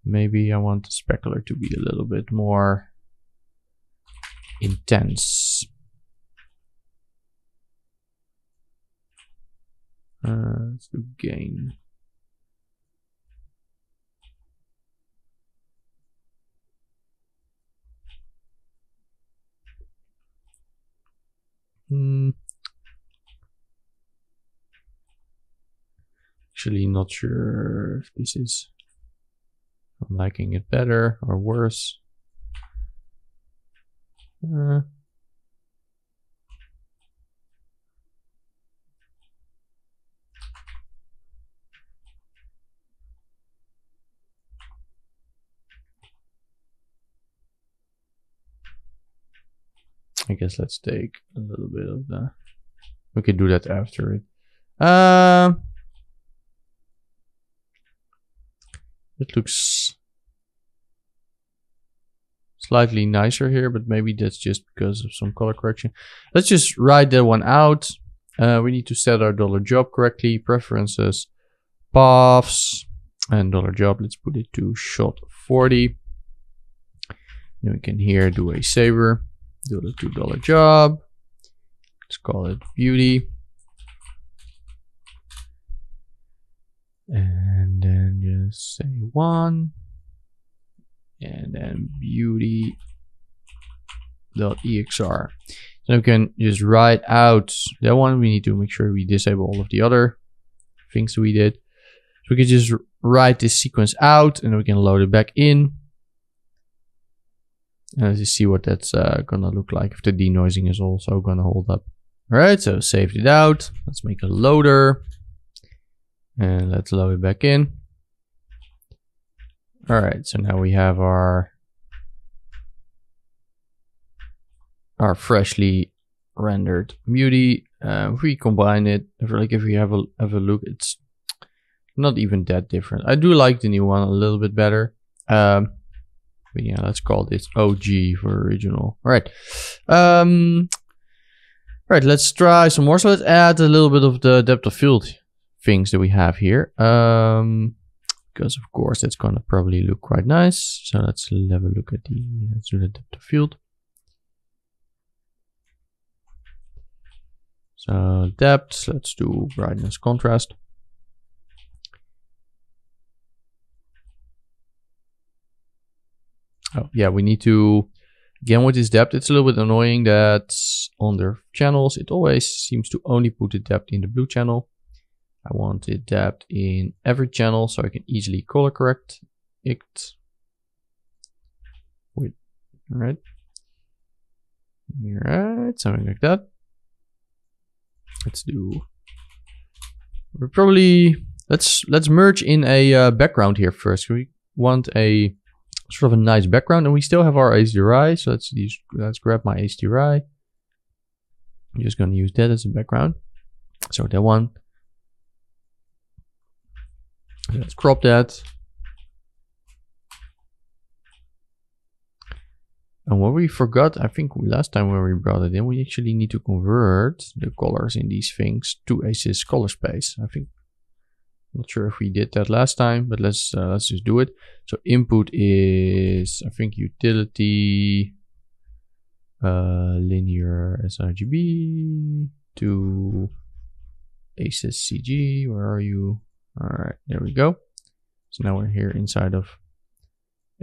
Maybe I want the specular to be a little bit more intense. Let's do gain. Actually, not sure if this is. I'm liking it better or worse. I guess let's take a little bit of the. We can do that after it. It looks slightly nicer here, but maybe that's just because of some color correction. Let's just write that one out. We need to set our $job correctly. Preferences, paths, and $job. Let's put it to shot 40. Then we can here do a saver. Do the $2 job. Let's call it beauty. And then just say 1. And then beauty.exr. So we can just write out that one. We need to make sure we disable all of the other things we did. So we can just write this sequence out and we can load it back in. And let's just see what that's gonna look like if the denoising is also gonna hold up. Alright, so saved it out. Let's make a loader. And let's load it back in. Alright, so now we have our freshly rendered beauty. If we combine it, if we have a look, it's not even that different. I do like the new one a little bit better. But yeah, let's call this OG for original. Alright. Right, let's try some more. So let's add a little bit of the depth of field things that we have here. Because of course that's gonna probably look quite nice. So let's have a look at let's do the depth of field. So depth, let's do brightness contrast. Oh yeah, we need to, again with this depth, it's a little bit annoying that on their channels, it always seems to only put the depth in the blue channel. I want the depth in every channel so I can easily color correct it. Wait, alright. Alright, something like that. Let's do, we're probably, let's merge in a background here first. We want a sort of a nice background, and we still have our HDRI, so let's grab my HDRI. I'm just going to use that as a background. So that one. Let's crop that. And what we forgot, I think last time when we brought it in, we actually need to convert the colors in these things to a SESI color space. I think, not sure if we did that last time, but let's just do it. So input is, I think, utility linear sRGB to SESI. Where are you? All right, there we go. So now we're here inside of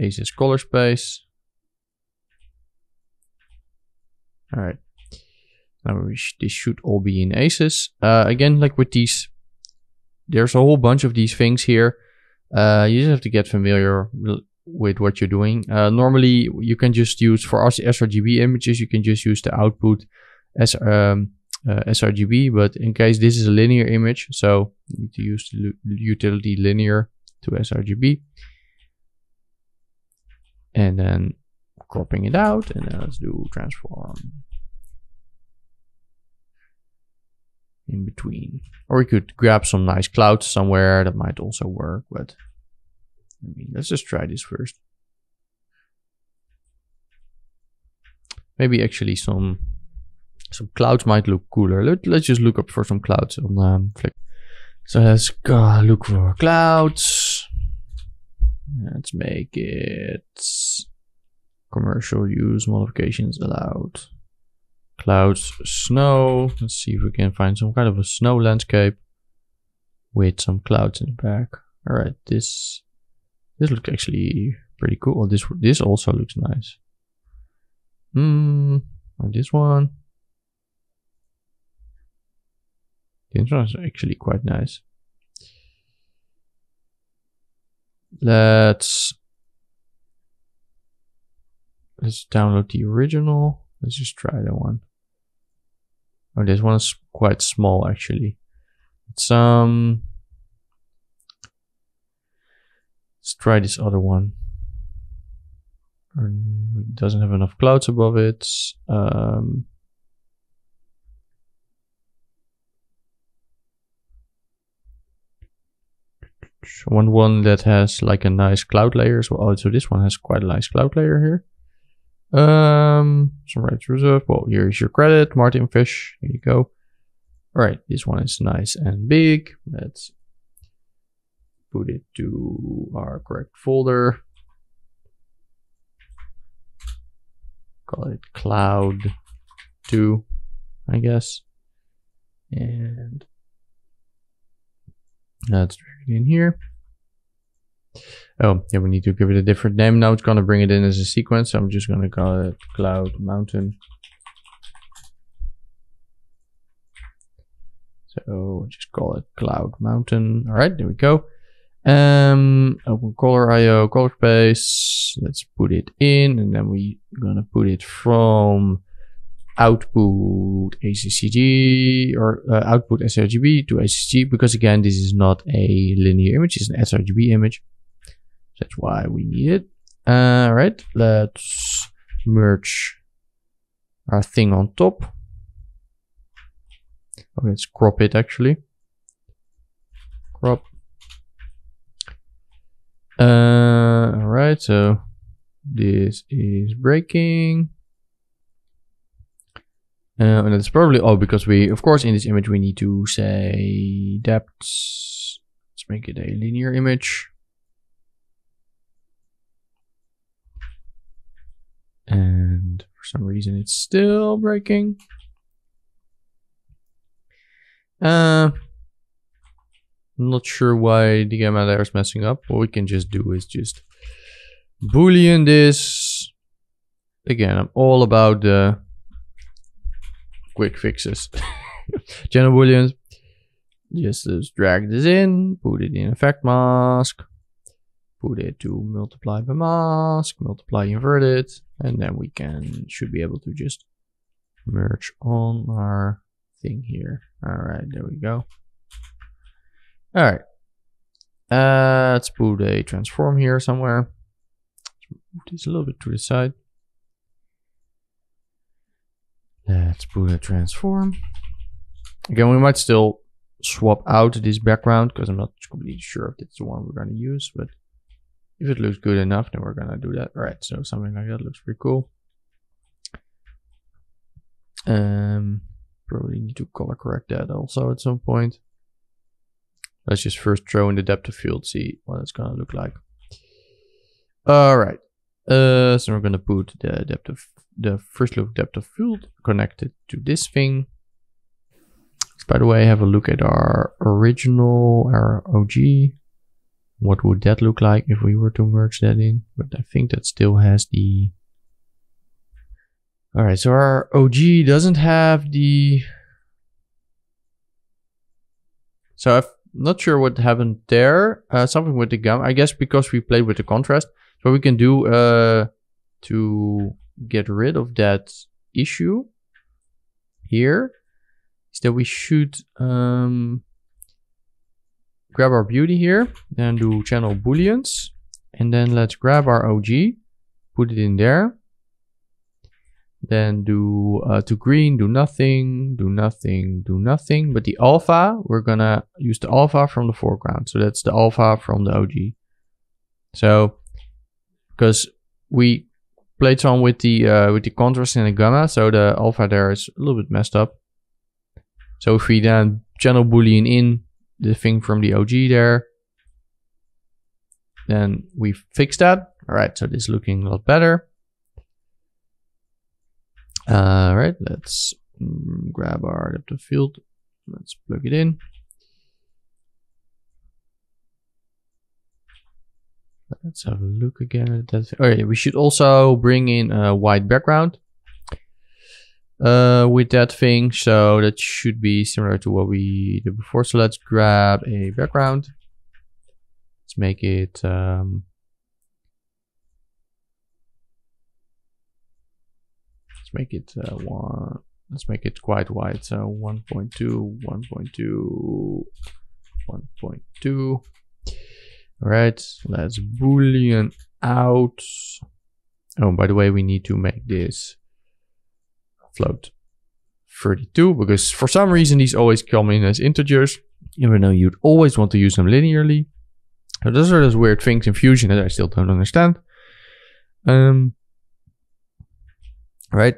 SESI color space. All right. Now this should all be in ACES. Again, like with these, there's a whole bunch of these things here. You just have to get familiar with what you're doing. Normally, you can just use, for us sRGB images, you can just use the output as sRGB. But in case this is a linear image, so you need to use the utility linear to sRGB. And then cropping it out, and then let's do transform in between. Or we could grab some nice clouds somewhere, that might also work, but I mean, let's just try this first. Maybe actually some clouds might look cooler. Let's just look up for some clouds on Flick. So let's go look for clouds. Let's make it commercial use, modifications allowed. Clouds, snow. Let's see if we can find some kind of a snow landscape with some clouds in the back. All right, this looks actually pretty cool. This also looks nice. Or this one. This one's actually quite nice. Let's download the original. Let's just try that one. Oh, this one is quite small actually. Let's try this other one. It doesn't have enough clouds above it. I want one that has like a nice cloud layer as well. Oh, so this one has quite a nice cloud layer here. Some rights reserved. Well, here's your credit, Martin Fish. Here you go. All right, this one is nice and big. Let's put it to our correct folder. Call it cloud 2, I guess. And let's drag it in here. Oh, yeah, we need to give it a different name. Now it's going to bring it in as a sequence. So I'm just going to call it Cloud Mountain. So just call it Cloud Mountain. All right, there we go. Open color IO, color space. Let's put it in, and then we're going to put it from output ACCG or output sRGB to ACCG, because again, this is not a linear image, it's an sRGB image. That's why we need it. All right, let's merge our thing on top. Oh, let's crop it actually. Crop. All right, so this is breaking. And it's probably all because we, of course, in this image, we need to say depths. Let's make it a linear image. And for some reason, it's still breaking. I'm not sure why the gamma layer is messing up. What we can just do is just Boolean this. Again, I'm all about the quick fixes. Channel booleans. Just drag this in, put it in effect mask, put it to multiply by mask, multiply inverted, and then we should be able to just merge on our thing here. All right, there we go. All right, let's put a transform here somewhere. Let's move this a little bit to the side. Let's put a transform. Again, we might still swap out this background because I'm not completely sure if it's the one we're going to use, but if it looks good enough, then we're going to do that. All right, so something like that looks pretty cool. Probably need to color correct that also at some point. Let's just first throw in the depth of field, see what it's going to look like. All right, so we're going to put the first look depth of field connected to this thing. By the way, have a look at our original, our OG. What would that look like if we were to merge that in? But I think that still has the... All right, so our OG doesn't have the... So I'm not sure what happened there. Something with the gamma, I guess because we played with the contrast. So we can do to get rid of that issue here is that we should grab our beauty here, then do channel booleans, and then let's grab our OG, put it in there, then do to green, do nothing, do nothing, do nothing, but the alpha, we're gonna use the alpha from the foreground, so that's the alpha from the OG. So because we played some with the contrast and the gamma, so the alpha there is a little bit messed up. So if we then channel boolean in the thing from the OG there, then we fix that. All right, so this is looking a lot better. All right, let's grab our depth of field. Let's plug it in. Let's have a look again at that. Oh yeah, we should also bring in a white background. with that thing. So that should be similar to what we did before. So let's grab a background. Let's make it let's make it quite wide. So 1.2, 1.2, 1.2. All right, let's boolean out. Oh, by the way, we need to make this float 32 because for some reason these always come in as integers, even though you'd always want to use them linearly. So those are those weird things in Fusion that I still don't understand. Right.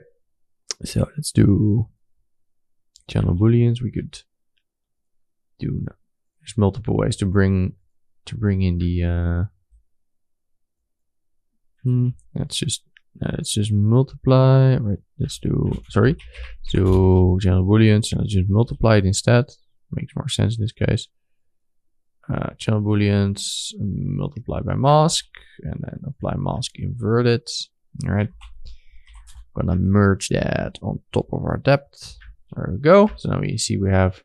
So let's do channel booleans. We could do, there's multiple ways to bring in the let's just multiply. Right, let's do channel booleans and let's just multiply it instead. Makes more sense in this case. Channel booleans multiply by mask and then apply mask inverted. All right, gonna merge that on top of our depth. There we go. So now you see we have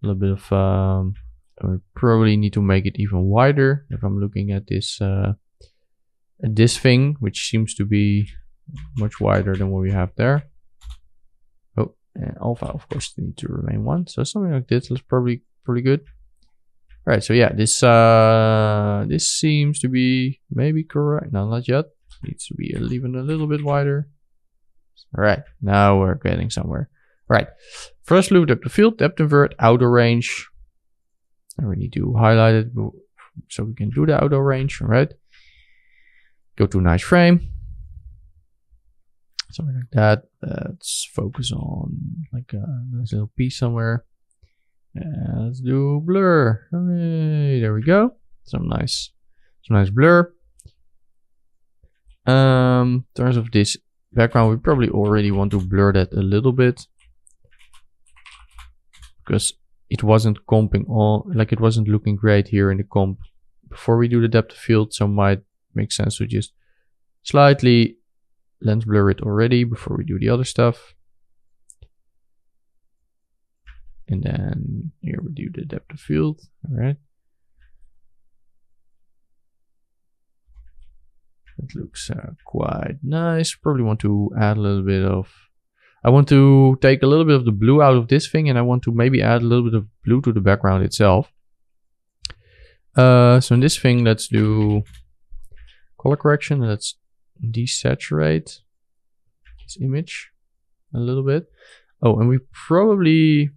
a little bit of we probably need to make it even wider if I'm looking at this thing, which seems to be much wider than what we have there. Oh, and alpha of course need to remain 1. So something like this looks probably pretty good. All right, so yeah, this seems to be maybe correct. No, not yet. Needs to be even a little bit wider. All right, now we're getting somewhere. All right, first loop depth of field, depth invert, outer range. And we need to highlight it so we can do the outer range. All right, go to nice frame, something like that. Let's focus on like a nice little piece somewhere. And let's do blur. Hooray, there we go. Some nice blur. In terms of this background, we probably already want to blur that a little bit because it wasn't comping all, like it wasn't looking great here in the comp before we do the depth of field. So it might make sense to just slightly lens blur it already before we do the other stuff. And then here we do the depth of field. All right. That looks quite nice. Probably want to add a little bit of, I want to take a little bit of the blue out of this thing and I want to maybe add a little bit of blue to the background itself. So in this thing, let's do color correction. Let's desaturate this image a little bit. Oh, and we probably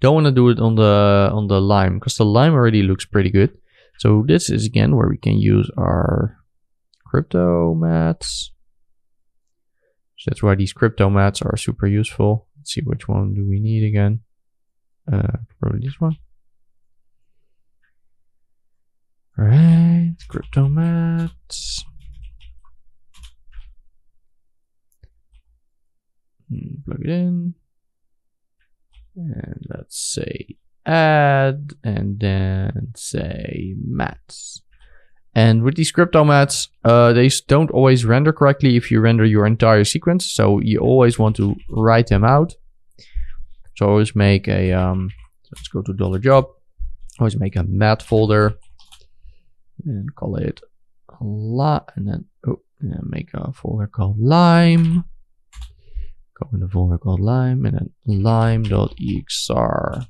don't want to do it on the lime because the lime already looks pretty good. So this is again where we can use our cryptomattes. So that's why these cryptomattes are super useful. Let's see which one do we need again. Probably this one. All right, cryptomattes. Plug it in. And let's say add and then say mats. And with these cryptomattes, they don't always render correctly if you render your entire sequence. So you always want to write them out. So always make a, let's go to $job. Always make a mat folder and call it a lot. And then make a folder called lime. Go in the folder called lime and then lime.exr. I'm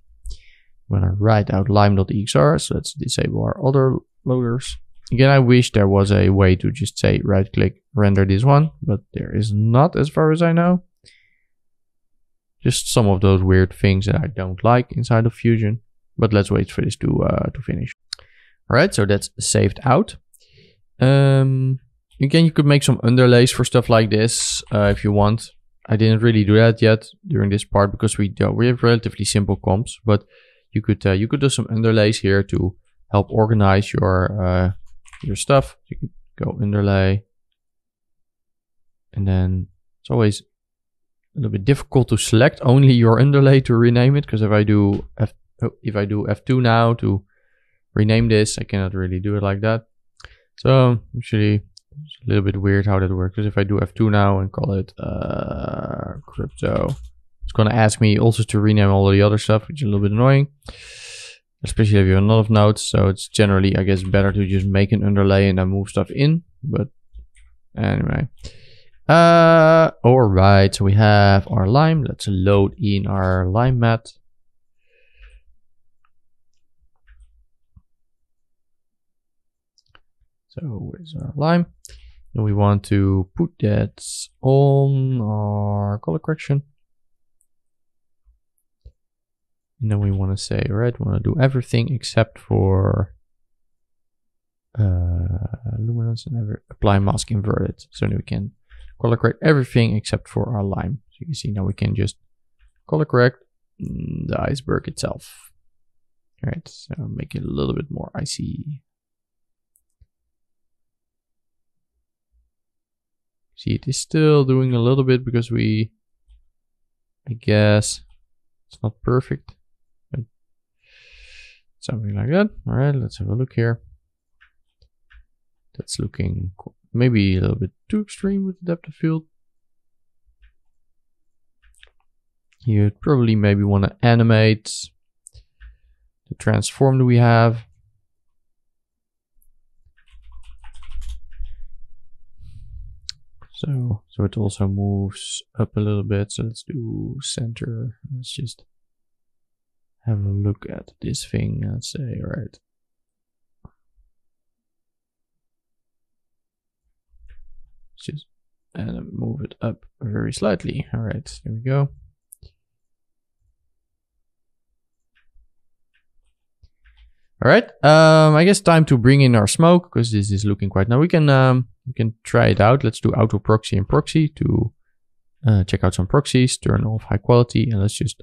gonna write out lime.exr. So let's disable our other loaders. Again, I wish there was a way to just say right click, render this one, but there is not as far as I know. Just some of those weird things that I don't like inside of Fusion, but let's wait for this to finish. All right, so that's saved out. Again, you could make some underlays for stuff like this if you want. I didn't really do that yet during this part because we have relatively simple comps, but you could do some underlays here to help organize your stuff. You could go underlay, and then it's always a little bit difficult to select only your underlay to rename it because if I do F2 now to rename this, I cannot really do it like that. So actually It's a little bit weird how that works, because if I do F2 now and call it crypto, it's going to ask me also to rename all of the other stuff, which is a little bit annoying, especially if you have a lot of nodes. So it's generally, I guess, better to just make an underlay and then move stuff in. But anyway, all right, so we have our lime. Let's load in our lime mat. So where's our lime? And we want to put that on our color correction. And then we want to say, all right, we want to do everything except for luminance and apply mask inverted. So now we can color correct everything except for our lime. So you can see now we can just color correct the iceberg itself. All right, so make it a little bit more icy. See, it is still doing a little bit because I guess it's not perfect, but something like that. All right, let's have a look here. That's looking maybe a little bit too extreme with the depth of field. You'd probably maybe want to animate the transform that we have. So it also moves up a little bit. So let's do center. Let's just have a look at this thing and say, all right. Just and move it up very slightly. All right, there we go. All right, I guess time to bring in our smoke because this is looking quite. Now we can try it out. Let's do auto proxy and proxy to check out some proxies, turn off high quality, and let's just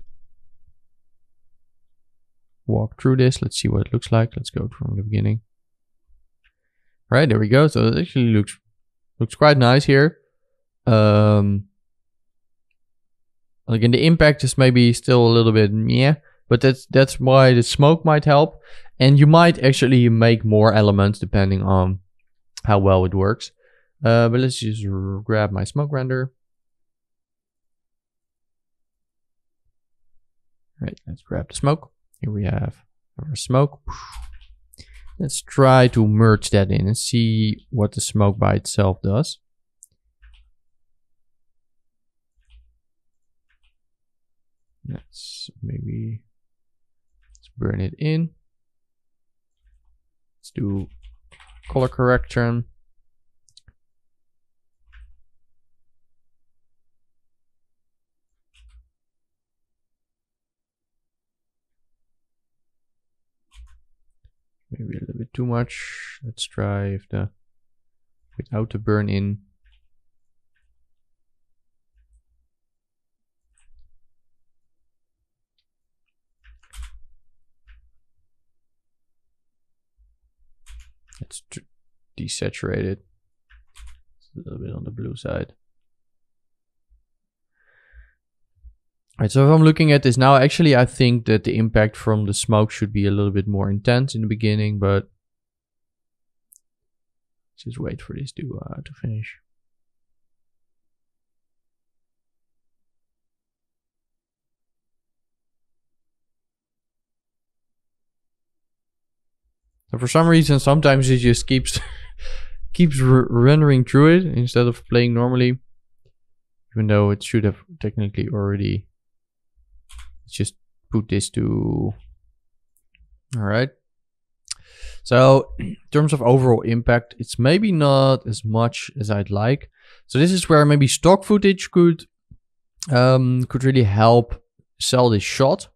walk through this. Let's see what it looks like. Let's go from the beginning. All right, there we go. So it actually looks quite nice here. Again, the impact is maybe still a little bit meh, but that's why the smoke might help. And you might actually make more elements depending on how well it works. But let's just grab my smoke render. All right, let's grab the smoke. Here we have our smoke. Let's try to merge that in and see what the smoke by itself does. Let's burn it in. Let's do color correction. Maybe a little bit too much. Let's try if without the burn in. Let's desaturate it. It's a little bit on the blue side. Alright, so if I'm looking at this now, actually I think that the impact from the smoke should be a little bit more intense in the beginning, but just wait for this to finish. So for some reason, sometimes it just keeps rendering through it instead of playing normally, even though it should have technically already. Let's just put this to. All right. So in terms of overall impact, it's maybe not as much as I'd like. So this is where maybe stock footage could really help sell this shot.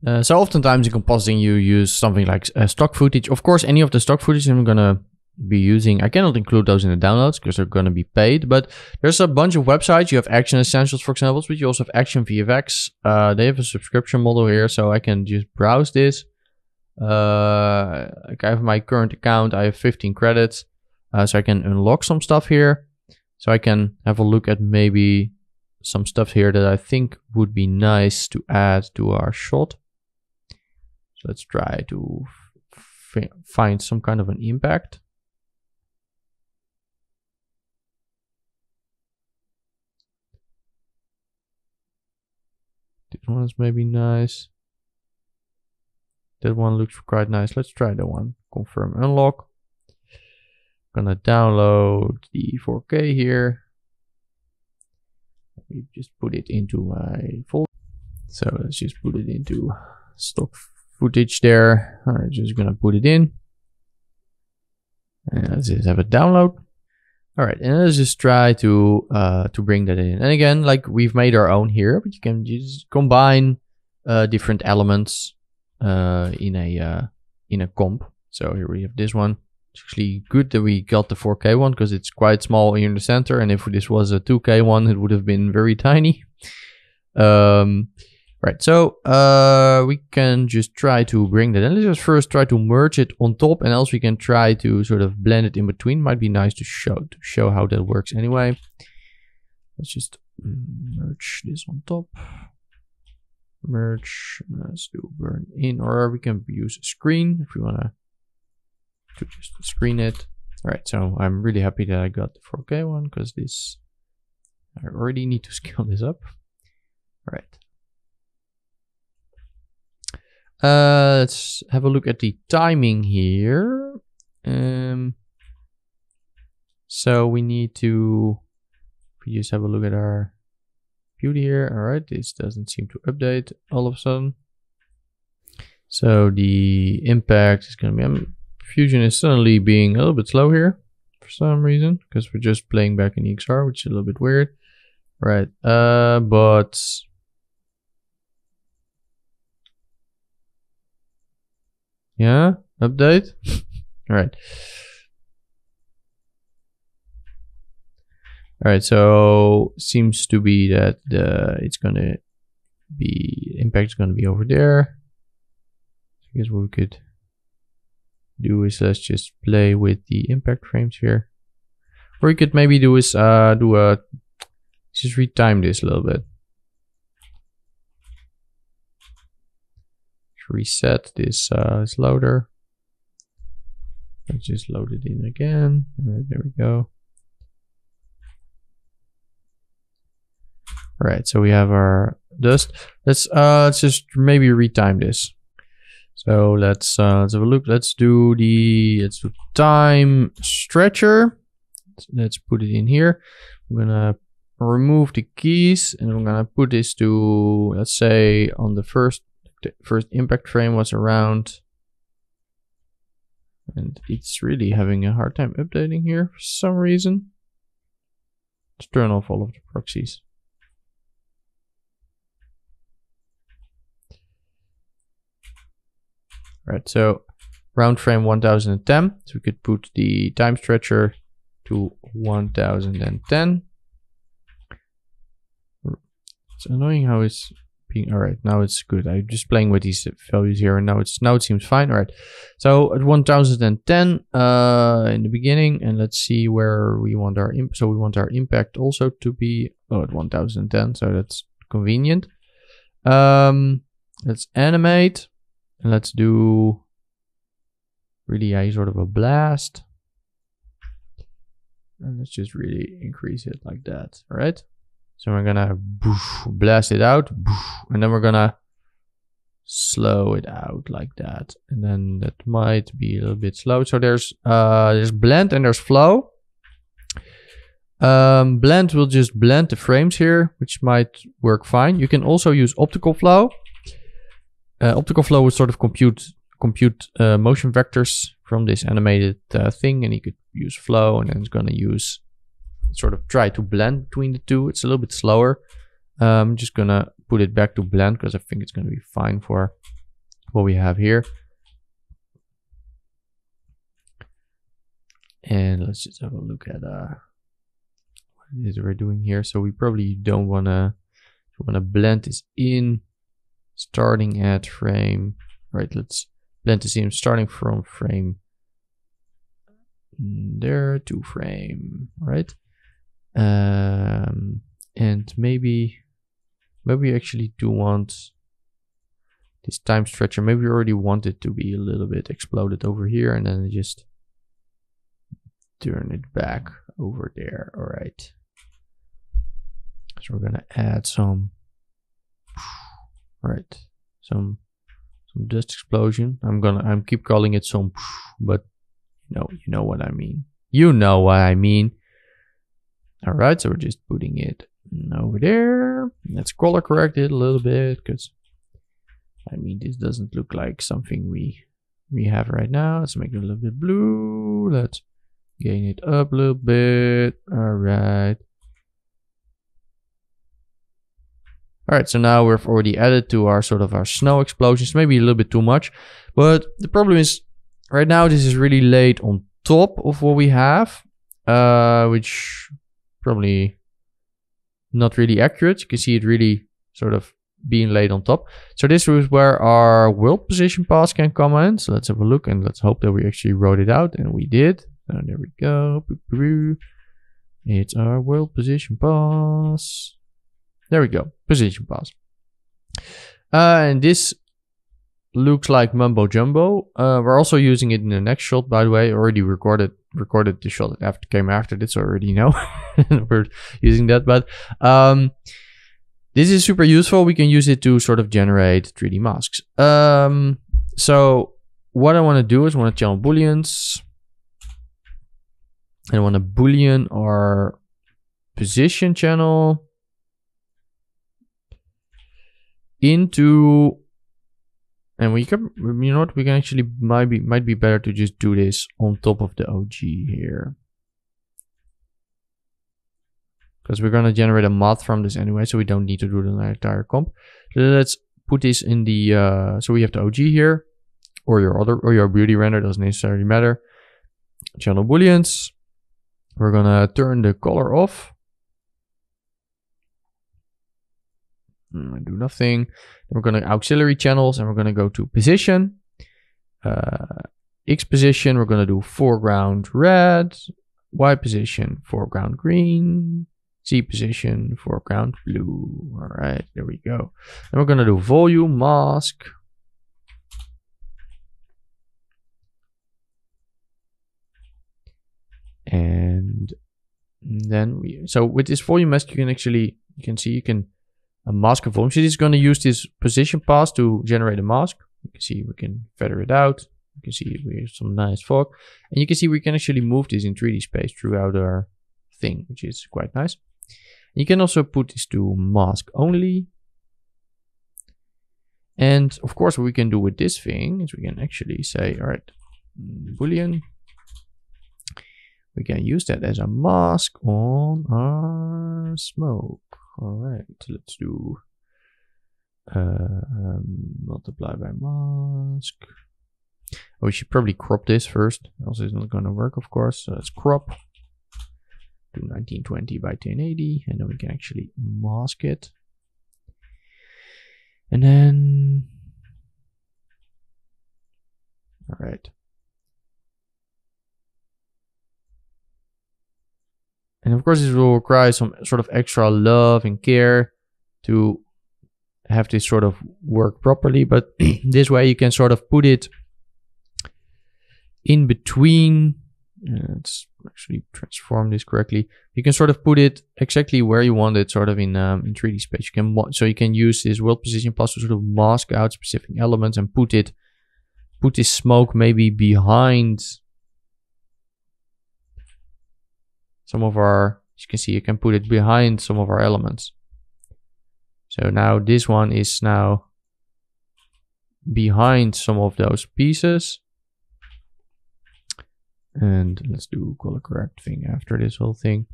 So oftentimes in compositing, you use something like stock footage. Of course, any of the stock footage I'm gonna be using, I cannot include those in the downloads because they're gonna be paid. But there's a bunch of websites. You have Action Essentials, for example, but you also have Action VFX. They have a subscription model here, so I can just browse this. Like I have my current account. I have 15 credits, so I can unlock some stuff here. So I can have a look at maybe some stuff here that I think would be nice to add to our shot. So let's try to find some kind of an impact. That one's maybe nice. That one looks quite nice. Let's try that one. Confirm unlock. Gonna download the 4K here. Let me just put it into my folder. So let's just put it into stock footage there. I'm just gonna put it in. And let's just have a download. All right, and let's just try to bring that in. And again, like we've made our own here, but you can just combine different elements in a comp. So here we have this one. It's actually good that we got the 4K one because it's quite small here in the center. And if this was a 2K one, it would have been very tiny. Right, so we can just try to bring that in. Let's just first try to merge it on top, and else we can try to sort of blend it in between. Might be nice to show how that works anyway. Let's just merge this on top. Merge, let's do burn in, or we can use a screen if we want to just screen it. All right, so I'm really happy that I got the 4K one because this, I already need to scale this up. All right. Let's have a look at the timing here. So we need to, if we just have a look at our beauty here. All right, this doesn't seem to update all of a sudden. So the impact is going to be, Fusion is suddenly being a little bit slow here for some reason, because we're just playing back in XR, which is a little bit weird. All right, but yeah, update. All right. All right, so seems to be that it's gonna be, impact is gonna be over there. I guess what we could do is let's just play with the impact frames here. Or we could maybe do is just retime this a little bit. Reset this this loader. Let's just load it in again. All right, there we go. All right, so we have our dust. Let's just maybe retime this. So let's have a look. Let's do time stretcher. Let's put it in here. I'm gonna remove the keys and I'm gonna put this to, let's say on the first impact frame was around, and it's really having a hard time updating here for some reason. Let's turn off all of the proxies. Right, so round frame 1010, so we could put the time stretcher to 1010. It's annoying how it's being, all right, now it's good. I'm just playing with these values here and now it seems fine. All right, so at 1010 in the beginning, and let's see where we want our so we want our impact also to be at 1010, so that's convenient. Let's animate. And let's do really a sort of a blast. And let's just really increase it like that. All right. So we're gonna blast it out. And then we're gonna slow it out like that. And then that might be a little bit slow. So there's blend and there's flow. Blend will just blend the frames here, which might work fine. You can also use optical flow. Optical flow would sort of compute motion vectors from this animated thing, and you could use flow, and then it's going to use sort of try to blend between the two. It's a little bit slower. I'm just going to put it back to blend because I think it's going to be fine for what we have here. And let's just have a look at what it is we're doing here. So we probably don't want to blend this in. Starting at frame, right? Let's blend this in starting from frame there to frame, right? And maybe we actually do want this time stretcher. Maybe we already want it to be a little bit exploded over here, and then just turn it back over there. All right. So we're gonna add some All right, some dust explosion. I'm keep calling it some, but you know what I mean. You know what I mean. All right, so we're just putting it over there. Let's color correct it a little bit, because I mean, this doesn't look like something we have right now. Let's make it a little bit blue. Let's gain it up a little bit. All right. All right, so now we've already added to our sort of our snow explosions, maybe a little bit too much. But the problem is right now this is really laid on top of what we have, which probably not really accurate. You can see it really sort of being laid on top. So this is where our world position pass can come in. So let's have a look and let's hope that we actually wrote it out, and we did. So there we go. It's our world position pass. There we go, position pass. And this looks like mumbo jumbo. We're also using it in the next shot, by the way. I already recorded the shot that came after this, so I already know we're using that. But this is super useful. We can use it to sort of generate 3D masks. So what I want to do is I want to channel booleans. And I want to boolean our position channel into, and we can, you know what, we can actually might be better to just do this on top of the OG here, because we're going to generate a mod from this anyway, so we don't need to do the entire comp. So let's put this in the so we have the OG here, or your beauty render, doesn't necessarily matter. Channel booleans. We're gonna turn the color off. Do nothing. Then we're gonna auxiliary channels, and we're gonna go to position. X position, we're gonna do foreground red. Y position, foreground green. Z position, foreground blue. All right, there we go. And we're gonna do volume mask. And then so with this volume mask, you can mask a volume. So this is going to use this position pass to generate a mask. You can see we can feather it out. You can see we have some nice fog, and you can see we can actually move this in 3D space throughout our thing, which is quite nice. You can also put this to mask only. And of course, what we can do with this thing is we can actually say, all right, boolean. We can use that as a mask on our smoke. All right, let's do multiply by mask. Oh, we should probably crop this first, else it's not going to work, of course. So let's crop to 1920 by 1080, and then we can actually mask it. And then, all right. And of course, this will require some sort of extra love and care to have this sort of work properly. But this way you can sort of put it in between. Let's actually transform this correctly. You can sort of put it exactly where you want it, sort of in 3D space. So you can use this world position plus to sort of mask out specific elements and put this smoke maybe behind some of our, as you can see, you can put it behind some of our elements. So now this one is now behind some of those pieces. And let's do color correct thing after this whole thing.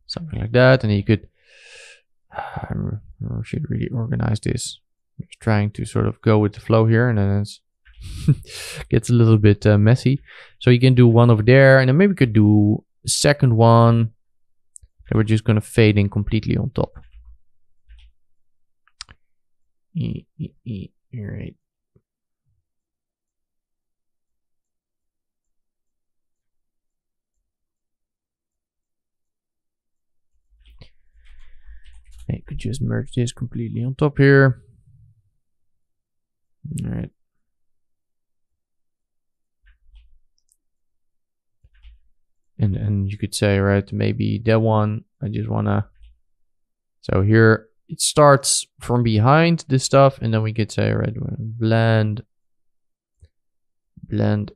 Something like that. And you could, I should really organize this. I'm just trying to sort of go with the flow here, and then it's gets a little bit messy. So you can do one over there, and then maybe we could do a second one that we're just going to fade in completely on top. All right. You could just merge this completely on top here. All right. And you could say, right, maybe that one, I just want to So here it starts from behind this stuff, and then we could say, right, blend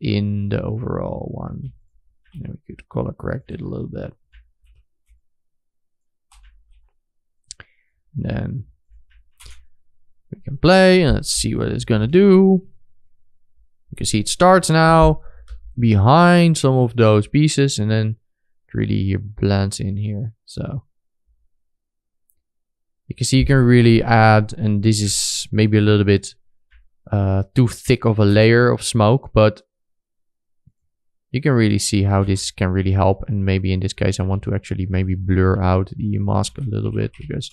in the overall one. And we could color correct it a little bit. And then we can play and let's see what it's gonna do. You can see it starts now behind some of those pieces, and then it really blends in here. So you can see you can really add, and this is maybe a little bit too thick of a layer of smoke, but you can really see how this can really help. And maybe in this case I want to actually maybe blur out the mask a little bit, because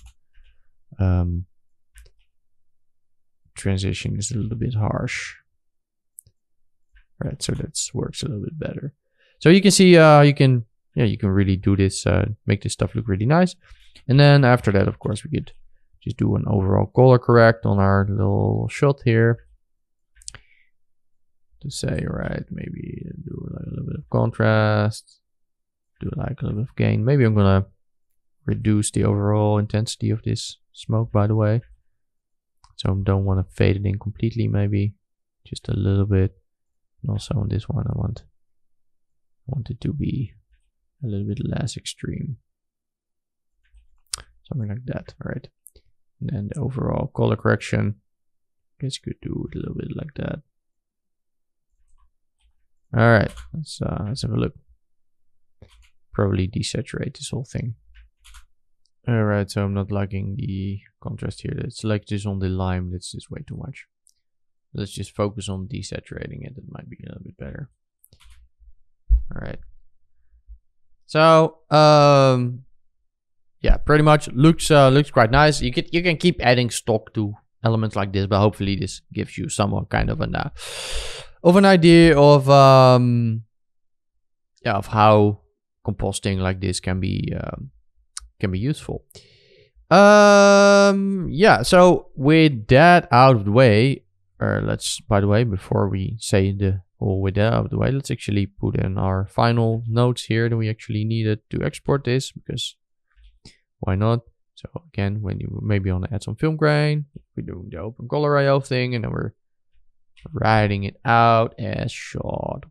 transition is a little bit harsh. Right, so that works a little bit better. So you can see you can really do this, make this stuff look really nice. And then after that, of course, we could just do an overall color correct on our little shot here. To say, right, maybe do like a little bit of contrast, do like a little bit of gain. Maybe I'm gonna reduce the overall intensity of this smoke, by the way. So I don't want to fade it in completely, maybe just a little bit. And also on this one, I want it to be a little bit less extreme. Something like that, all right? And then the overall color correction, I guess you could do it a little bit like that. All right, let's have a look. Probably desaturate this whole thing. All right, so I'm not liking the contrast here. It's like this on the lime. That's just way too much. Let's just focus on desaturating it. It might be a little bit better. All right. So yeah, pretty much looks quite nice. You can keep adding stock to elements like this, but hopefully this gives you somewhat kind of an idea of of how compositing like this can be useful. Yeah, so with that out of the way, let's, by the way, before we say the whole with that out of the way, let's actually put in our final notes here that we actually needed to export this, because why not? So again, when you maybe want to add some film grain, we're doing the open color IO thing, and then we're writing it out as shot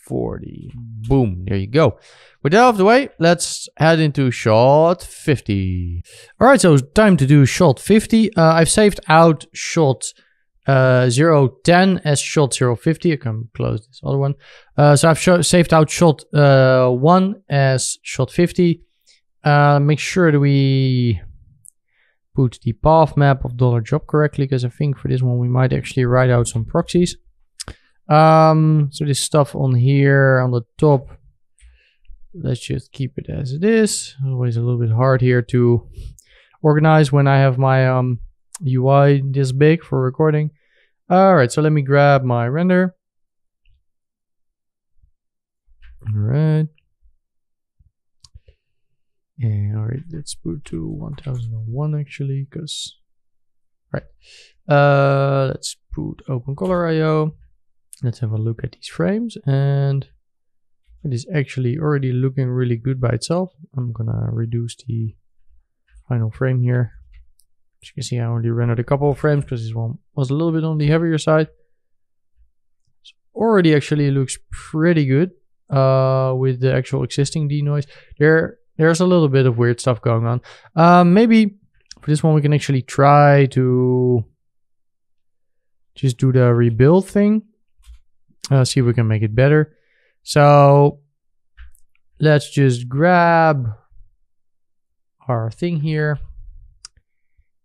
40. Boom, there you go. With that out of the way, let's head into shot 50. All right, so it's time to do shot 50. I've saved out shot 010 as shot 050. I can close this other one. So I've saved out shot 1 as shot 50. Make sure that we put the path map of $job correctly, because I think for this one we might actually write out some proxies. So this stuff on here on the top, let's just keep it as it is. Always a little bit hard here to organize when I have my UI this big for recording. All right, so let me grab my render. All right. And all right, let's put to 1001 actually, because right. Let's put open color IO. Let's have a look at these frames, and it is actually already looking really good by itself. I'm gonna reduce the final frame here. As you can see, I only rendered a couple of frames because this one was a little bit on the heavier side. So already actually looks pretty good with the actual existing denoise. There's a little bit of weird stuff going on. Maybe for this one we can actually try to just do the rebuild thing. See if we can make it better. So let's just grab our thing here,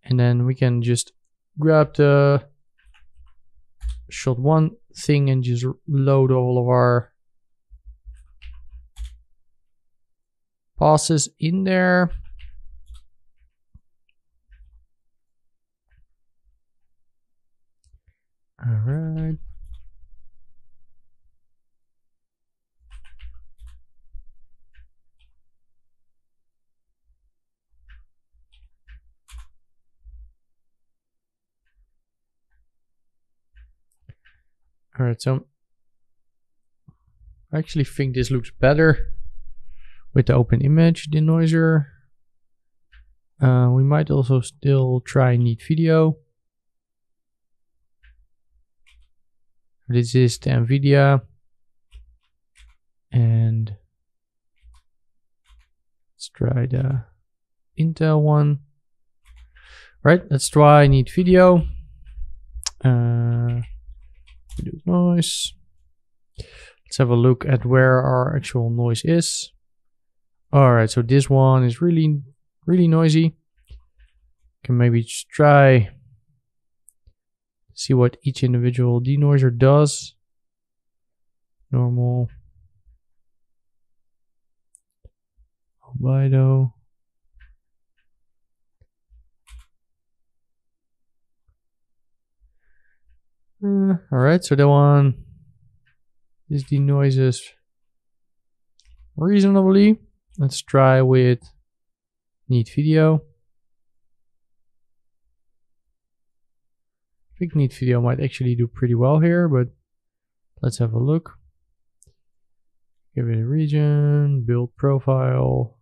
and then we can just grab the shot 1 thing and just load all of our passes in there. All right. All right, so I actually think this looks better with the open image denoiser. We might also still try need video. This is the NVIDIA. And let's try the Intel one. Right, let's try need video. Do noise. Let's have a look at where our actual noise is. All right, so this one is really noisy. Can maybe just try see what each individual denoiser does. Normal, albedo. All right, so that one, this denoises reasonably. Let's try with need video. I think need video might actually do pretty well here, but let's have a look. Give it a region, build profile,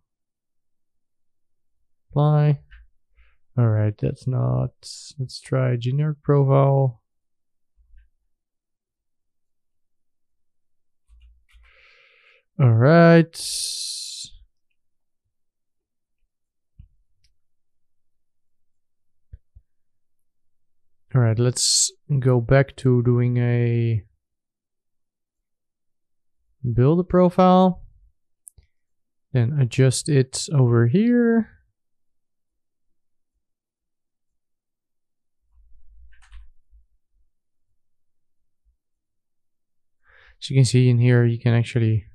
apply. All right, that's not, let's try generic profile. All right. All right, let's go back to doing a build a profile, then adjust it over here. As you can see in here, you can actually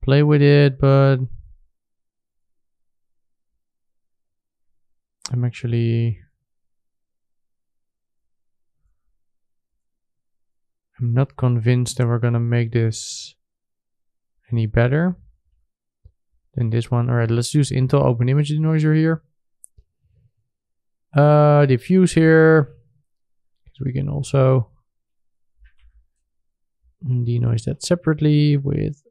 play with it, but I'm not convinced that we're gonna make this any better than this one. All right, let's use Intel Open Image Denoiser here. Diffuse here, because we can also denoise that separately with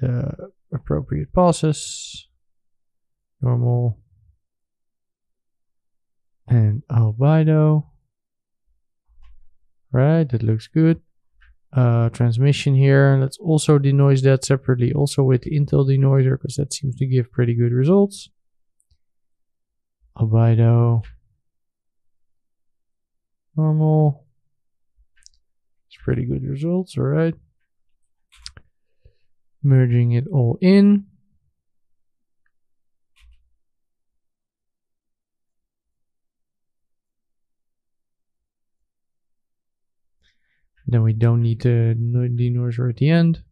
the appropriate passes, normal, and albedo. Right, that looks good. Transmission here, let's also denoise that separately, also with the Intel denoiser, because that seems to give pretty good results. Albedo, normal, it's pretty good results. All right. Merging it all in. Then we don't need the denoiser at the end.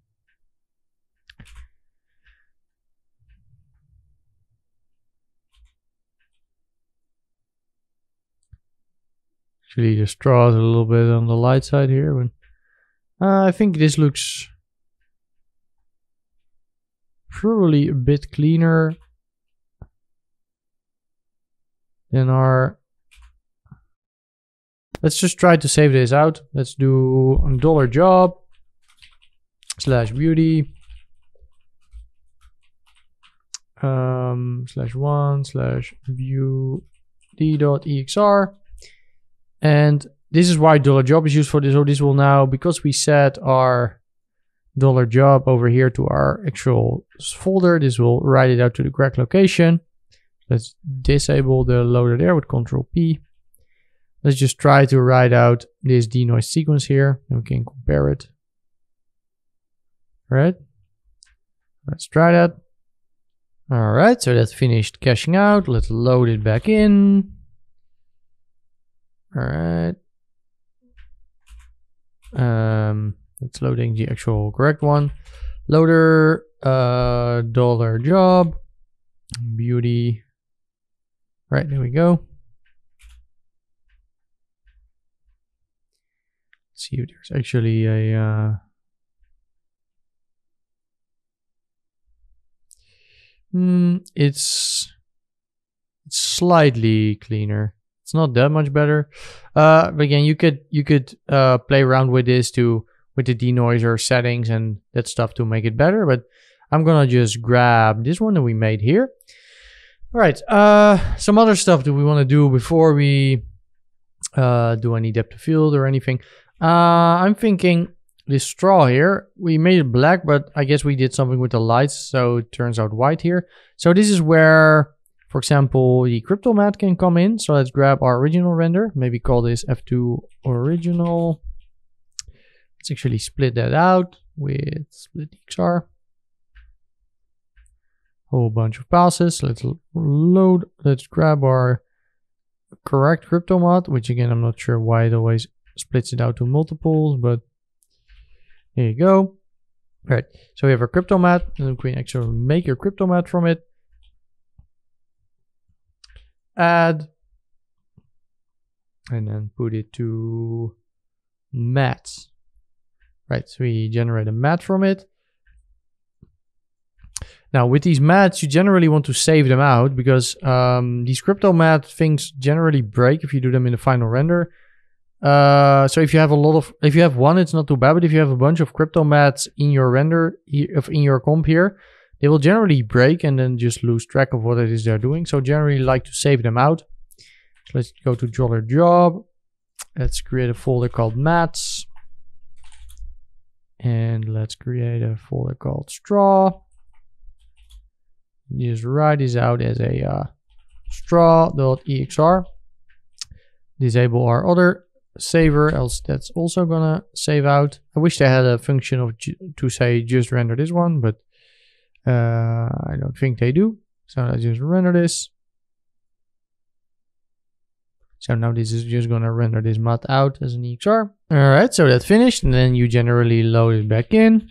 Actually, the straw is a little bit on the light side here, but I think this looks probably a bit cleaner than our. Let's just try to save this out. Let's do $job /beauty /1/beauty.exr, and this is why $job is used for this. So this will now, because we set our $job over here to our actual folder, this will write it out to the correct location. Let's disable the loader there with Control P. Let's just try to write out this denoise sequence here, and we can compare it. All right, let's try that. All right, so that's finished caching out. Let's load it back in. All right. It's loading the actual correct one. Loader, $job, beauty. Right, there we go. Let's see if there's actually a it's slightly cleaner. It's not that much better. But again, you could play around with this to with the denoiser settings and that stuff to make it better, but I'm gonna just grab this one that we made here. All right, some other stuff that we want to do before we do any depth of field or anything. I'm thinking this straw here, we made it black, but I guess we did something with the lights, so it turns out white here. So this is where, for example, the cryptomatte can come in. So let's grab our original render, maybe call this F2 original. Let's actually split that out with split XR. Whole bunch of passes. Let's load, let's grab our correct cryptomatte, which again, I'm not sure why it always splits it out to multiples, but here you go. All right, so we have our cryptomatte, and we can actually make your cryptomatte from it. Add, and then put it to matte. Right, so we generate a matte from it. Now with these mattes, you generally want to save them out because these cryptomatte things generally break if you do them in the final render. So if you have if you have one, it's not too bad, but if you have a bunch of cryptomattes in your render, in your comp here, they will generally break and then just lose track of what it is they're doing. So generally like to save them out. So let's go to $job. Let's create a folder called mattes. And let's create a folder called straw. Just write this out as a straw.exr. Disable our other saver, else that's also gonna save out. I wish they had a function of to say just render this one, but I don't think they do. So let's just render this. So now this is just gonna render this matte out as an EXR. All right, so that's finished, and then you generally load it back in,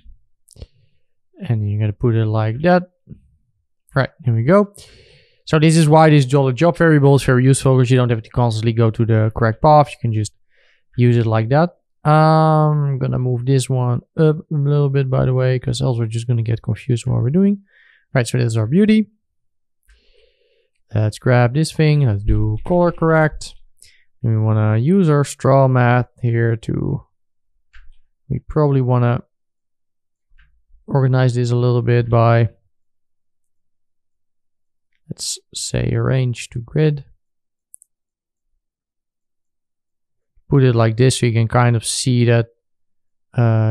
and you're gonna put it like that. Right, here we go. So this is why this $job variable is very useful, because you don't have to constantly go to the correct path. You can just use it like that. I'm gonna move this one up a little bit, by the way, because else we're just gonna get confused what we're doing. Right, so this is our beauty. Let's grab this thing. Let's do color correct. And we wanna use our straw matte here to. We probably wanna organize this a little bit by. Let's say arrange to grid. Put it like this so you can kind of see that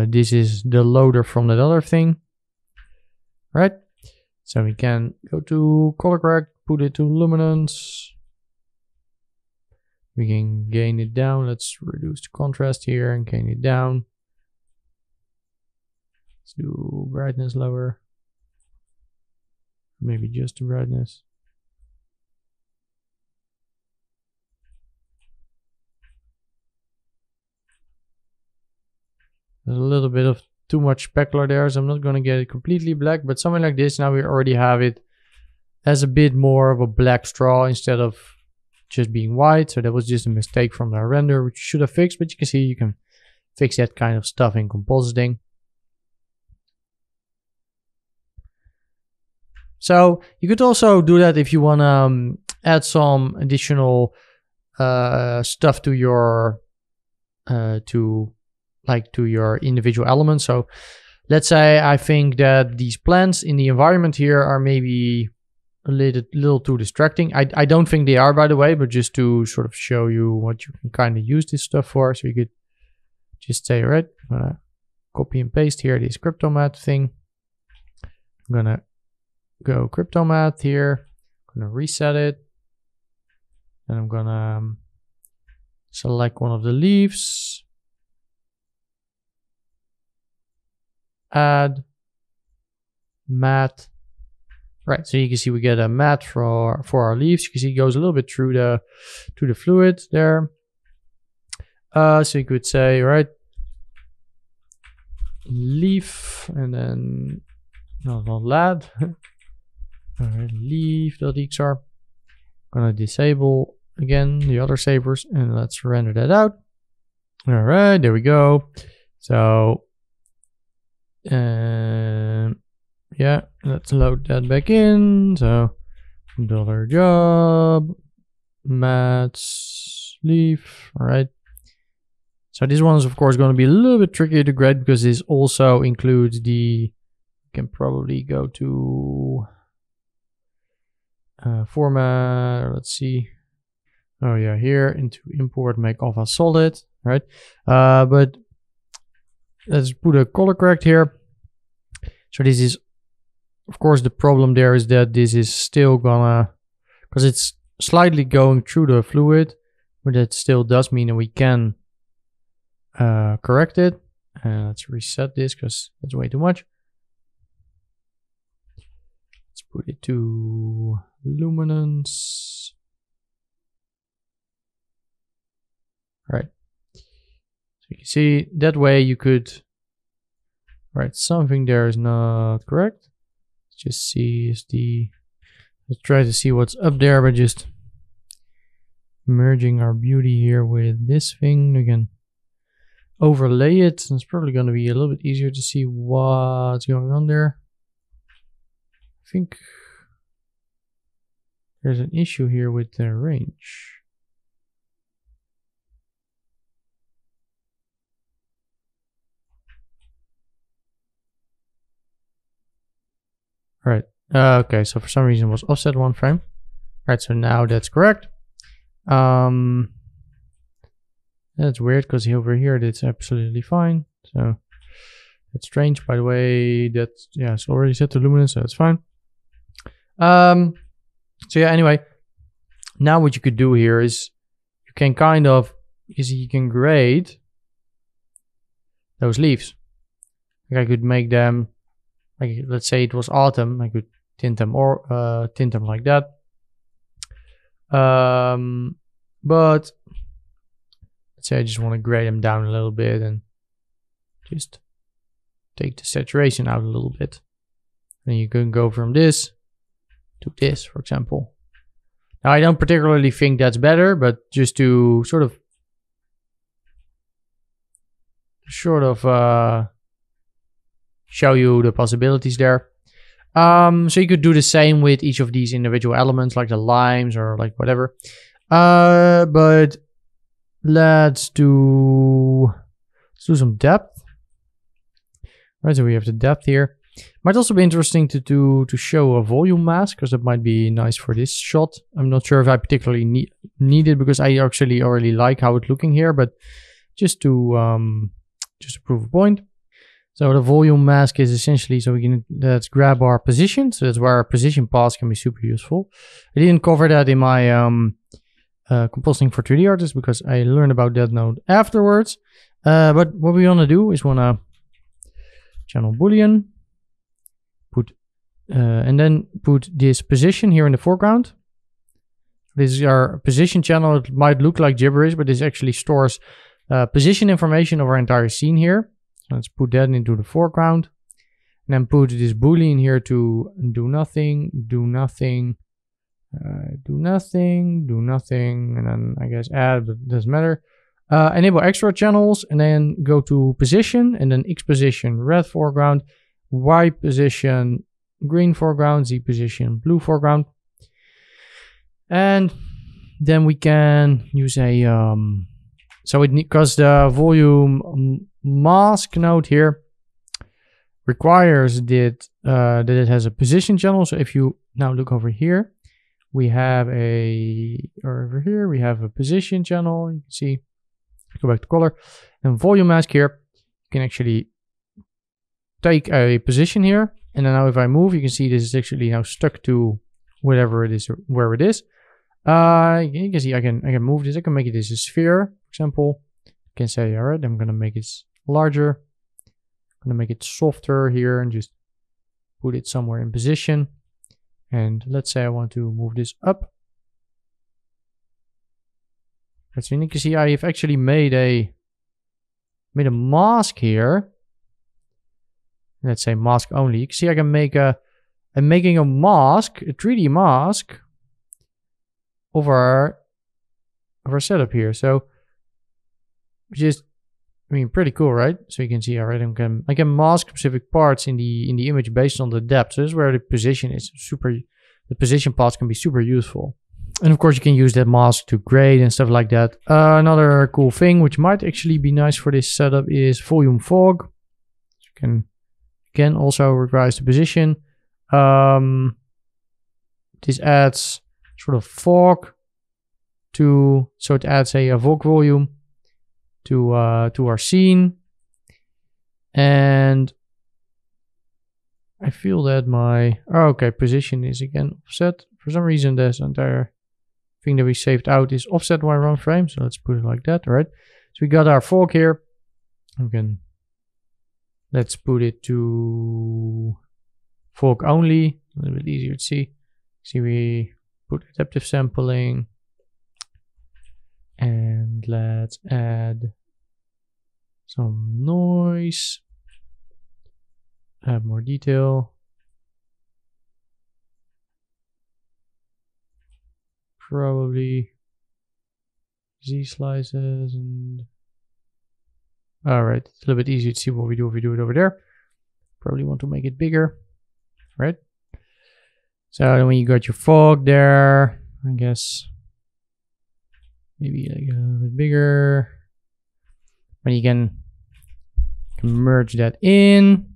this is the loader from that other thing. Right? So we can go to color correct, put it to luminance. We can gain it down. Let's reduce the contrast here and gain it down. Let's do brightness lower. Maybe just the brightness. There's a little bit of too much specular there, so I'm not going to get it completely black, but something like this, now we already have it as a bit more of a black straw instead of just being white. So that was just a mistake from the render, which you should have fixed, but you can see you can fix that kind of stuff in compositing. So you could also do that if you want to add some additional stuff to your to your individual elements. So let's say I think that these plants in the environment here are maybe a little too distracting. I don't think they are, by the way, but just to sort of show you what you can kind of use this stuff for. So you could just say, all right, I'm gonna copy and paste here this cryptomatte thing. I'm gonna go cryptomatte here. I'm gonna reset it, and I'm gonna select one of the leaves. Add matte. Right, so you can see we get a matte for our leaves. You can see it goes a little bit through the fluid there. So you could say, right, leaf, and then no, not lad. All right, leaf.xr. Gonna disable again the other savers, and let's render that out. All right, there we go. So yeah, let's load that back in. So $job, matte, leaf. All right. So this one is of course going to be a little bit trickier to grade because this also includes the, you can probably go to format, let's see. Oh yeah, here into import, make alpha solid, right? But let's put a color correct here. So this is, of course, the problem there is that this is still gonna, because it's slightly going through the fluid, but it still does mean that we can correct it. Let's reset this because that's way too much. Let's put it to luminance. Right. So you can see that way you could write something there is not correct. Let's just see is the, let's try to see what's up there by just merging our beauty here with this thing. We can overlay it. It's probably going to be a little bit easier to see what's going on there. I think there's an issue here with the range. All right. Okay, so for some reason it was offset 1 frame. All right, so now that's correct. That's weird because over here it's absolutely fine. So that's strange. By the way, that's, yeah, it's already set to luminance, so it's fine. So yeah, anyway, now what you could do here is you can kind of, you can grade those leaves. Like I could make them, like let's say it was autumn, I could tint them or tint them like that. But let's say I just want to grade them down a little bit and just take the saturation out a little bit. And you can go from this to this, for example. Now I don't particularly think that's better, but just to sort of show you the possibilities there. So you could do the same with each of these individual elements, like the limes or like whatever. But let's do some depth. Right, so we have the depth here. Might also be interesting to show a volume mask, because that might be nice for this shot. I'm not sure if I particularly need it, because I actually already like how it's looking here, but just to prove a point. So the volume mask is essentially, so we can, let's grab our position. So that's where our position paths can be super useful. I didn't cover that in my compositing for 3D artists, because I learned about that node afterwards. But what we want to do is want to channel boolean, put and then put this position here in the foreground. This is our position channel. It might look like gibberish, but this actually stores position information of our entire scene here. So let's put that into the foreground, and then put this boolean here to do nothing, do nothing, do nothing, do nothing, and then I guess add, but it doesn't matter. Enable extra channels, and then go to position, and then X position red foreground, Y position green foreground, Z position blue foreground. And then we can use a so it, because the volume mask node here requires that that it has a position channel. So if you now look over here, we have over here we have a position channel. You can see, go back to color, and volume mask here, you can actually take a position here, and then now if I move, you can see this is actually now stuck to whatever it is, where it is. You can see I can move this. I can make it as a sphere, for example. I can say, all right, I'm gonna make it larger. I'm gonna make it softer here and just put it somewhere in position. And let's say I want to move this up. So you can see I have actually made a mask here. Let's say mask only. You can see I can make I'm making a mask, a 3D mask of our setup here. So just, I mean, pretty cool, right? So you can see, all right, I can mask specific parts in the image based on the depth. So this is where the position is the position paths can be super useful. And of course you can use that mask to grade and stuff like that. Another cool thing which might actually be nice for this setup is volume fog. You can again also revise the position. This adds sort of fog to, so it adds a fog volume to our scene. And I feel that my, okay, position is again offset. For some reason this entire thing that we saved out is offset by 1 frame, so let's put it like that. All right, so we got our fog here. Let's put it to fog only, a little bit easier to see. See, we put adaptive sampling, and let's add some noise, add more detail. Probably Z slices and all right, it's a little bit easier to see what we do if we do it over there. Probably want to make it bigger, right? So then when you got your fog there, I guess maybe like a little bit bigger. When you can merge that in.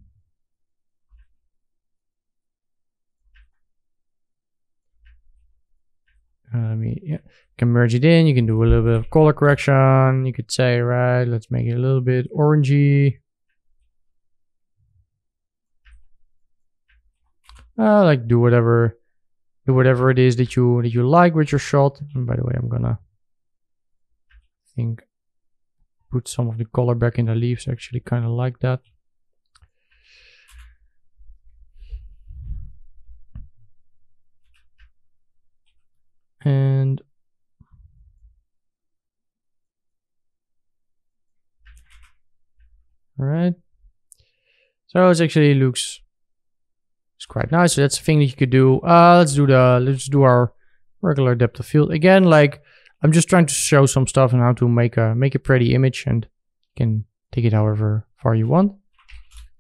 You can merge it in. You can do a little bit of color correction. You could say, right, let's make it a little bit orangey. Like do whatever it is that you like with your shot. And by the way, I'm gonna put some of the color back in the leaves. I actually kind of like that. And all right, so it actually looks quite nice. So that's the thing that you could do. Let's do our regular depth of field again. Like I'm just trying to show some stuff on how to make a pretty image, and you can take it however far you want.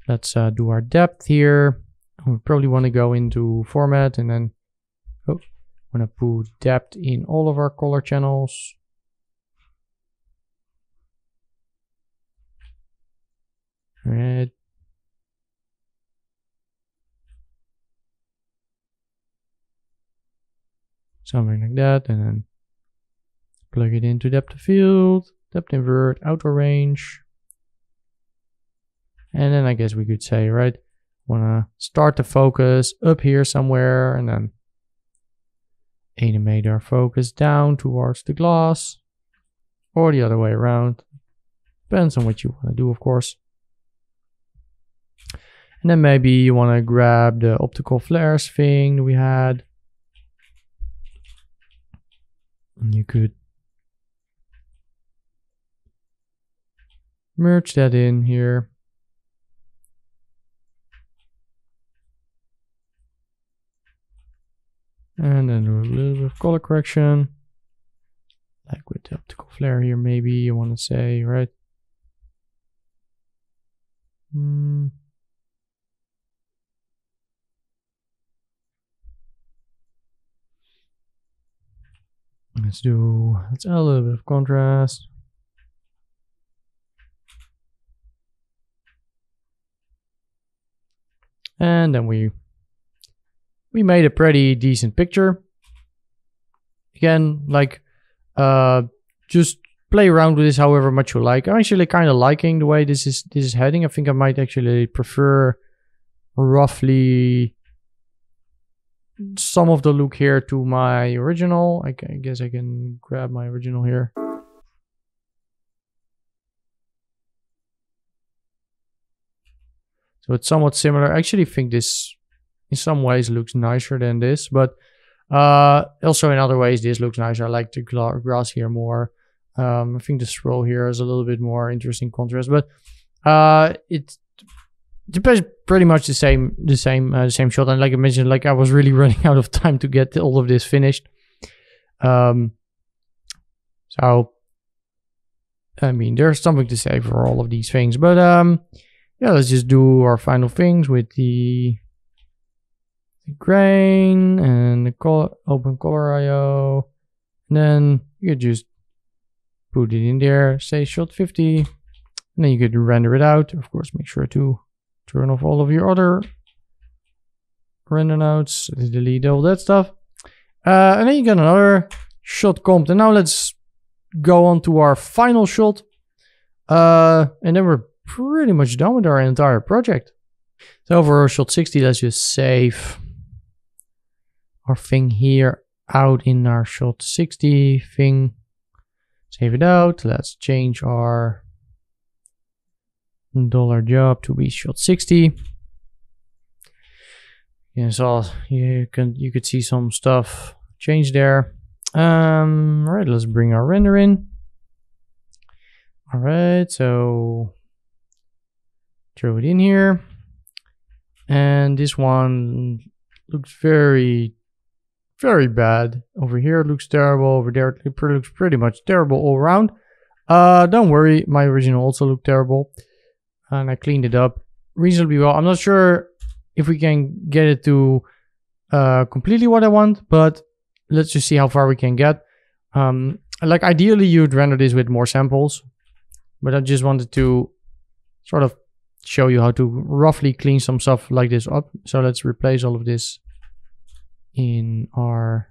Let's do our depth here. We probably want to go into format and then I'm gonna put depth in all of our color channels. Red. Something like that, and then plug it into depth of field, depth invert, outer range. And then I guess we could say, right, wanna start the focus up here somewhere, and then animate our focus down towards the glass, or the other way around. Depends on what you want to do, of course. And then maybe you want to grab the optical flares thing that we had. And you could merge that in here. And then do a little bit of color correction. Like with the optical flare here, maybe you want to say, right? Let's add a little bit of contrast. And then we made a pretty decent picture. Again, like just play around with this however much you like. I'm actually kind of liking the way this is heading. I think I might actually prefer roughly some of the look here to my original. I guess I can grab my original here. So it's somewhat similar. I actually think this in some ways looks nicer than this, but also in other ways this looks nicer. I like the grass here more. I think the scroll here is a little bit more interesting contrast, but it depends pretty much the same shot. And like I mentioned, like I was really running out of time to get all of this finished. So I mean, there's something to say for all of these things, but yeah, let's just do our final things with the the grain and the color, open color IO. And then you just put it in there, say shot 50. And then you could render it out. Of course, make sure to turn off all of your other render nodes, delete all that stuff. And then you get another shot comp. And now let's go on to our final shot. And then we're pretty much done with our entire project. So for shot 60, let's just save our thing here out in our shot 60 thing. Save it out. Let's change our $job to be shot 60. Yeah, so you could see some stuff change there. All right, let's bring our render in. All right, so throw it in here. And this one looks very, very bad. Over here it looks terrible. Over there it looks pretty much terrible all around. Don't worry, my original also looked terrible. And I cleaned it up reasonably well. I'm not sure if we can get it to completely what I want, but let's just see how far we can get. Like ideally you'd render this with more samples, but I just wanted to sort of show you how to roughly clean some stuff like this up. So let's replace all of this in our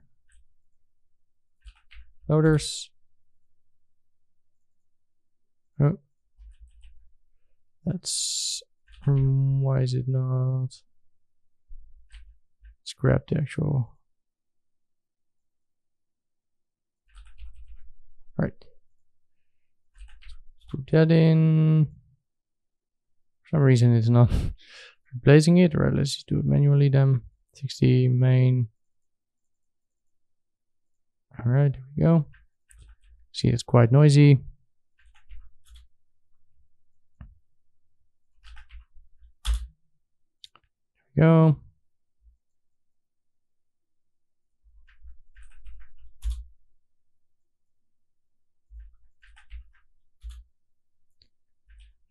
loaders. Oh, that's why is it not? Let's grab the actual. Right. Put that in. For some reason it's not replacing it. Right, let's just do it manually then. 60 main. All right, here we go. See, it's quite noisy. There we go.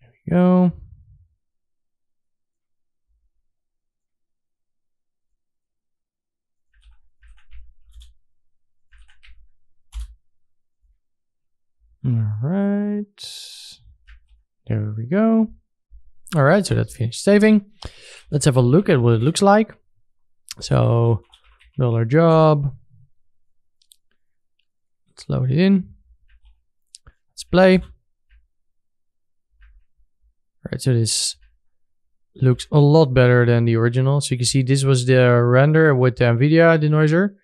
There we go. All right, there we go. All right, so that's finished saving. Let's have a look at what it looks like. So, $job. Let's load it in. Let's play. All right, so this looks a lot better than the original. So you can see this was the render with the NVIDIA denoiser.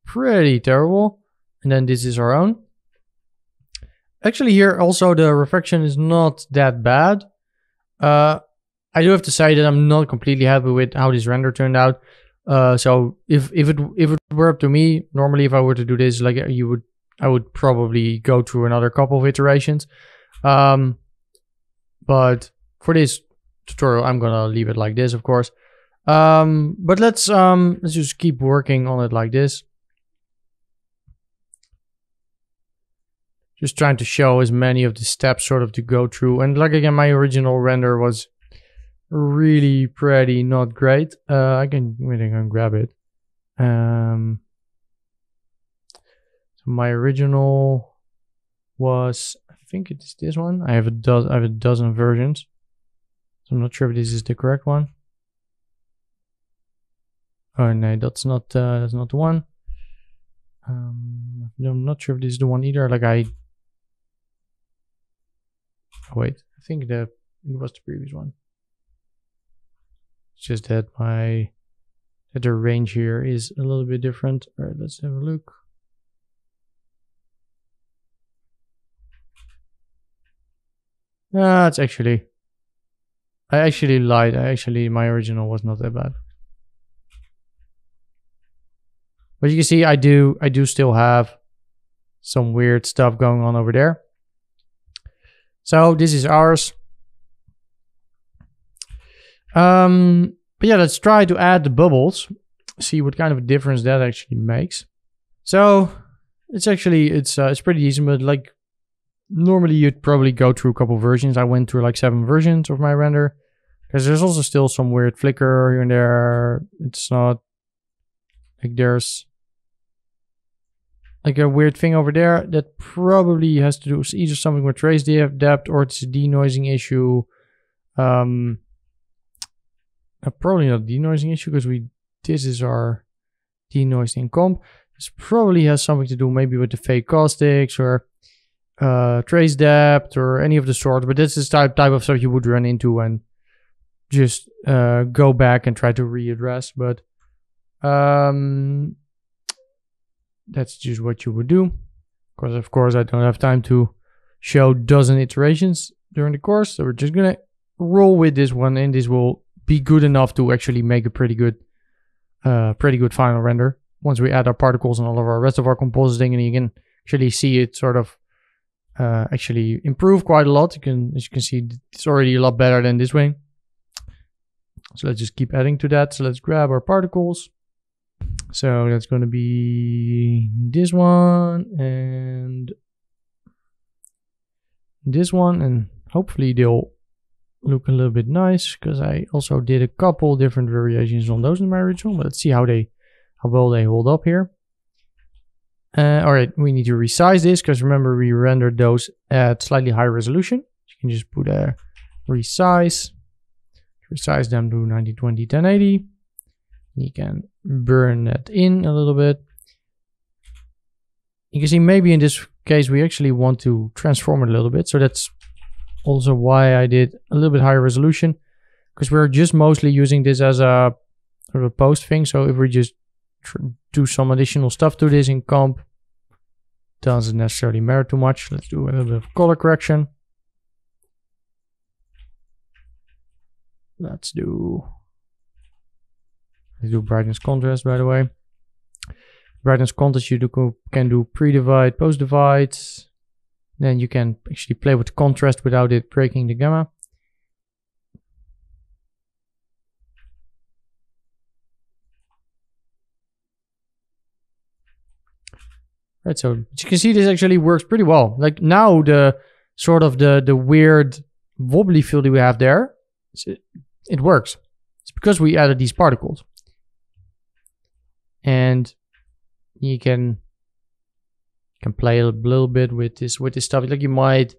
Pretty terrible. And then this is our own. Actually here also the reflection is not that bad. I do have to say that I'm not completely happy with how this render turned out. So if it were up to me, normally if I were to do this, like I would probably go through another couple of iterations. But for this tutorial, I'm gonna leave it like this, of course. But let's just keep working on it like this. Just trying to show as many of the steps sort of to go through. And like again, my original render was really pretty not great. I can grab it. So my original was, I think it's this one. I have a dozen versions. So I'm not sure if this is the correct one. Oh no, that's not the one. I'm not sure if this is the one either. Like wait, I think it was the previous one. It's just that the range here is a little bit different. All right, let's have a look. It's actually, I actually lied. My original was not that bad. But you can see I do still have some weird stuff going on over there. So this is ours. But yeah, let's try to add the bubbles. See what kind of a difference that actually makes. So it's actually it's pretty decent, but like normally you'd probably go through a couple versions. I went through like 7 versions of my render. Because there's also still some weird flicker here and there. It's not like there's like a weird thing over there that probably has to do with either something with trace depth or it's a denoising issue. Probably not denoising issue because this is our denoised in comp. This probably has something to do maybe with the fake caustics or trace depth or any of the sort. But this is type of stuff you would run into and just go back and try to readdress. But that's just what you would do. Because of course I don't have time to show dozen iterations during the course. So we're just gonna roll with this one, and this will be good enough to actually make a pretty good final render. Once we add our particles and all of our rest of our compositing, and you can actually see it sort of actually improve quite a lot. As you can see, it's already a lot better than this way. So let's just keep adding to that. So let's grab our particles. So that's going to be this one and this one, and hopefully they'll look a little bit nice because I also did a couple different variations on those in my original. But let's see how well they hold up here. All right, we need to resize this because remember we rendered those at slightly higher resolution. You can just put a resize them to 1920 1080. You can burn that in a little bit. You can see maybe in this case we actually want to transform it a little bit. So that's also why I did a little bit higher resolution, because we're just mostly using this as a sort of post thing. So if we just do some additional stuff to this in comp, doesn't necessarily matter too much. Let's do a little bit of color correction. Let's do brightness contrast, by the way. Brightness contrast, you can do pre-divide, post-divide. Then you can actually play with the contrast without it breaking the gamma. Right, so as you can see, this actually works pretty well. Like now, the sort of the weird wobbly feel that we have there, it works. It's because we added these particles. And you can play a little bit with this stuff. Like you might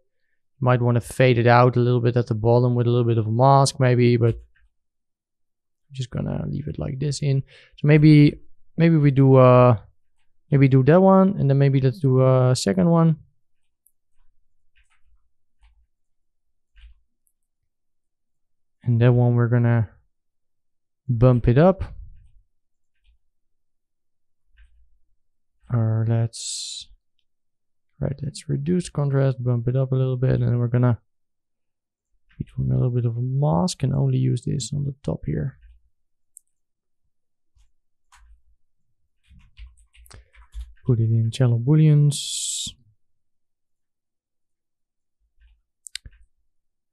want to fade it out a little bit at the bottom with a little bit of a mask maybe, but I'm just gonna leave it like this in. So maybe we do that one, and then maybe let's do a second one. And that one we're gonna bump it up. Or let's reduce contrast, bump it up a little bit, and then we're gonna be doing a little bit of a mask and only use this on the top here. Put it in channel booleans.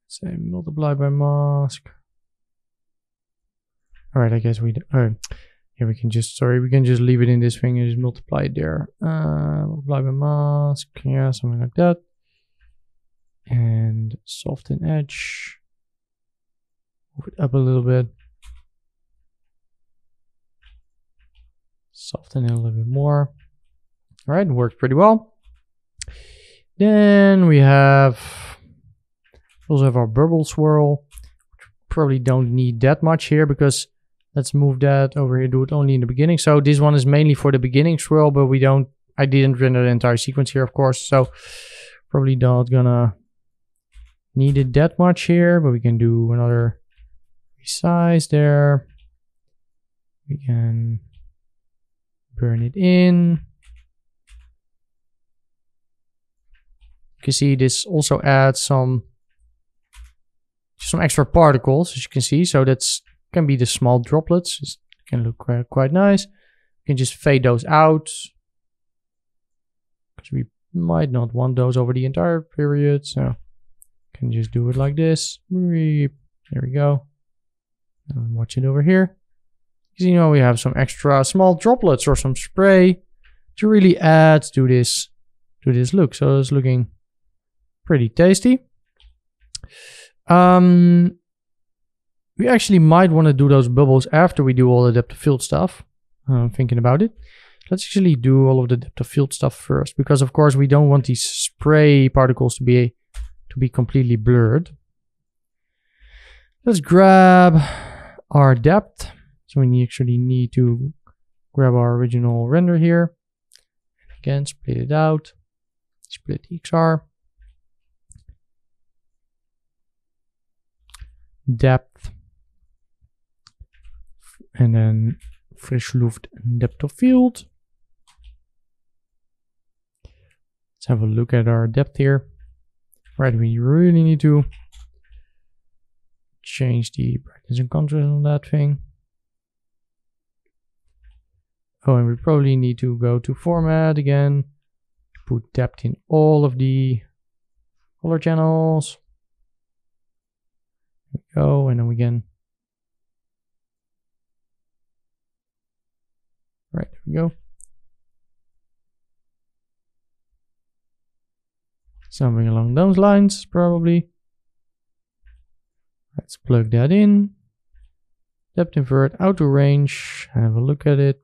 Say multiply by mask. All right, I guess we do. Yeah, we can just leave it in this thing and just multiply it there. Multiply by mask, yeah, something like that. And soften edge. Move it up a little bit. Soften it a little bit more. All right, it works pretty well. Then we also have our bubble swirl. Probably don't need that much here because let's move that over here, do it only in the beginning. So this one is mainly for the beginning swirl, but I didn't render the entire sequence here, of course. So probably not gonna need it that much here, but we can do another resize there. We can burn it in. You can see this also adds some extra particles, as you can see. So that's can be the small droplets. It can look quite nice. You can just fade those out because we might not want those over the entire period. So you can just do it like this. There we go. And watch it over here. Because you know we have some extra small droplets or some spray to really add to this look. So it's looking We actually might want to do those bubbles after we do all the depth of field stuff. Thinking about it. Let's actually do all of the depth of field stuff first, because of course we don't want these spray particles to be completely blurred. Let's grab our depth. So we actually need to grab our original render here. Again, split it out. Split the XR. Depth. And then Frisch Luft and depth of field. Let's have a look at our depth here. Right, we really need to change the brightness and contrast on that thing. Oh, and we probably need to go to format again. Put depth in all of the color channels. There we go, and then we can. Right, there we go. Something along those lines, probably. Let's plug that in. Depth invert, auto range. Have a look at it.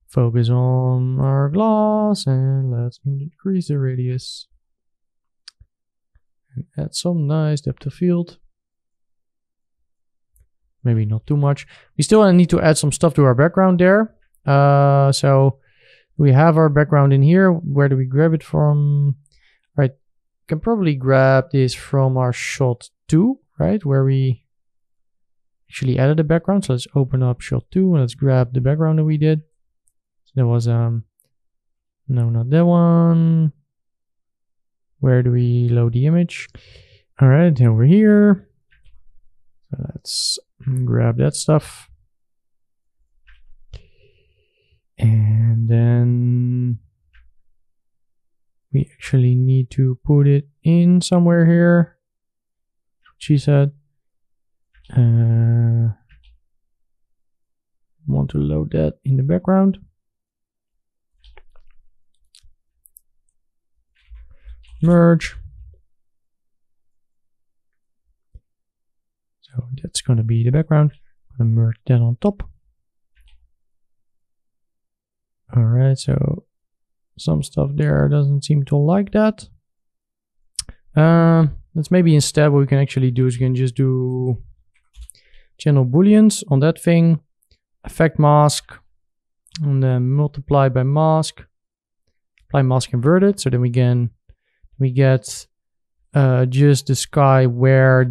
Focus on our glass and let's increase the radius. And add some nice depth of field. Maybe not too much. We still need to add some stuff to our background there. So we have our background in here. Where do we grab it from? Right, can probably grab this from our shot 2, right? Where we actually added a background. So let's open up shot 2 and let's grab the background that we did. So there was, no, not that one. Where do we load the image? All right, over here. So let's grab that stuff. And then we actually need to put it in somewhere here. She said. Want to load that in the background. Merge. So that's going to be the background. I'm going to merge that on top. Alright, so some stuff there doesn't seem to like that. Let's maybe instead what we can actually do is we can just do channel booleans on that thing, effect mask, and then multiply by mask, apply mask inverted, so then we get just the sky where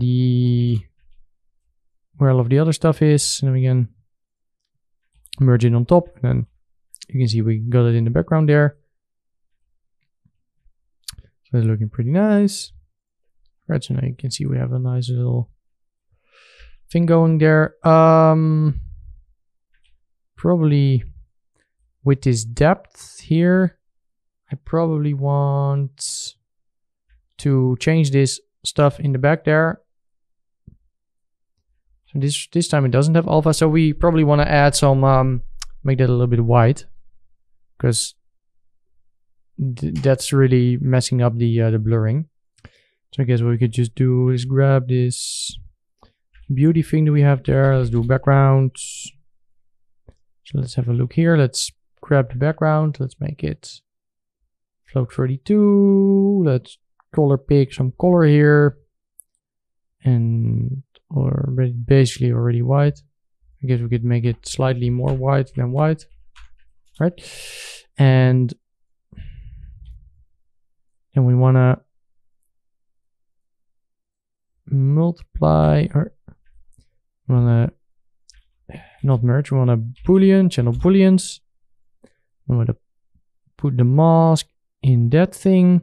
all of the other stuff is, and then we can merge it on top, and then you can see we got it in the background there. So it's looking pretty nice. Right, so now you can see we have a nice little thing going there. Probably with this depth here, I probably want to change this stuff in the back there. So this time it doesn't have alpha, so we probably want to add some, make that a little bit white, because that's really messing up the blurring. So I guess what we could just do is grab this beauty thing that we have there. Let's do background. So let's have a look here. Let's grab the background. Let's make it float 32. Let's color pick some color here. And or basically already white. I guess we could make it slightly more white than white. Right? And then we want to multiply, or we want to not merge, we want to boolean, channel booleans. We want to put the mask in that thing.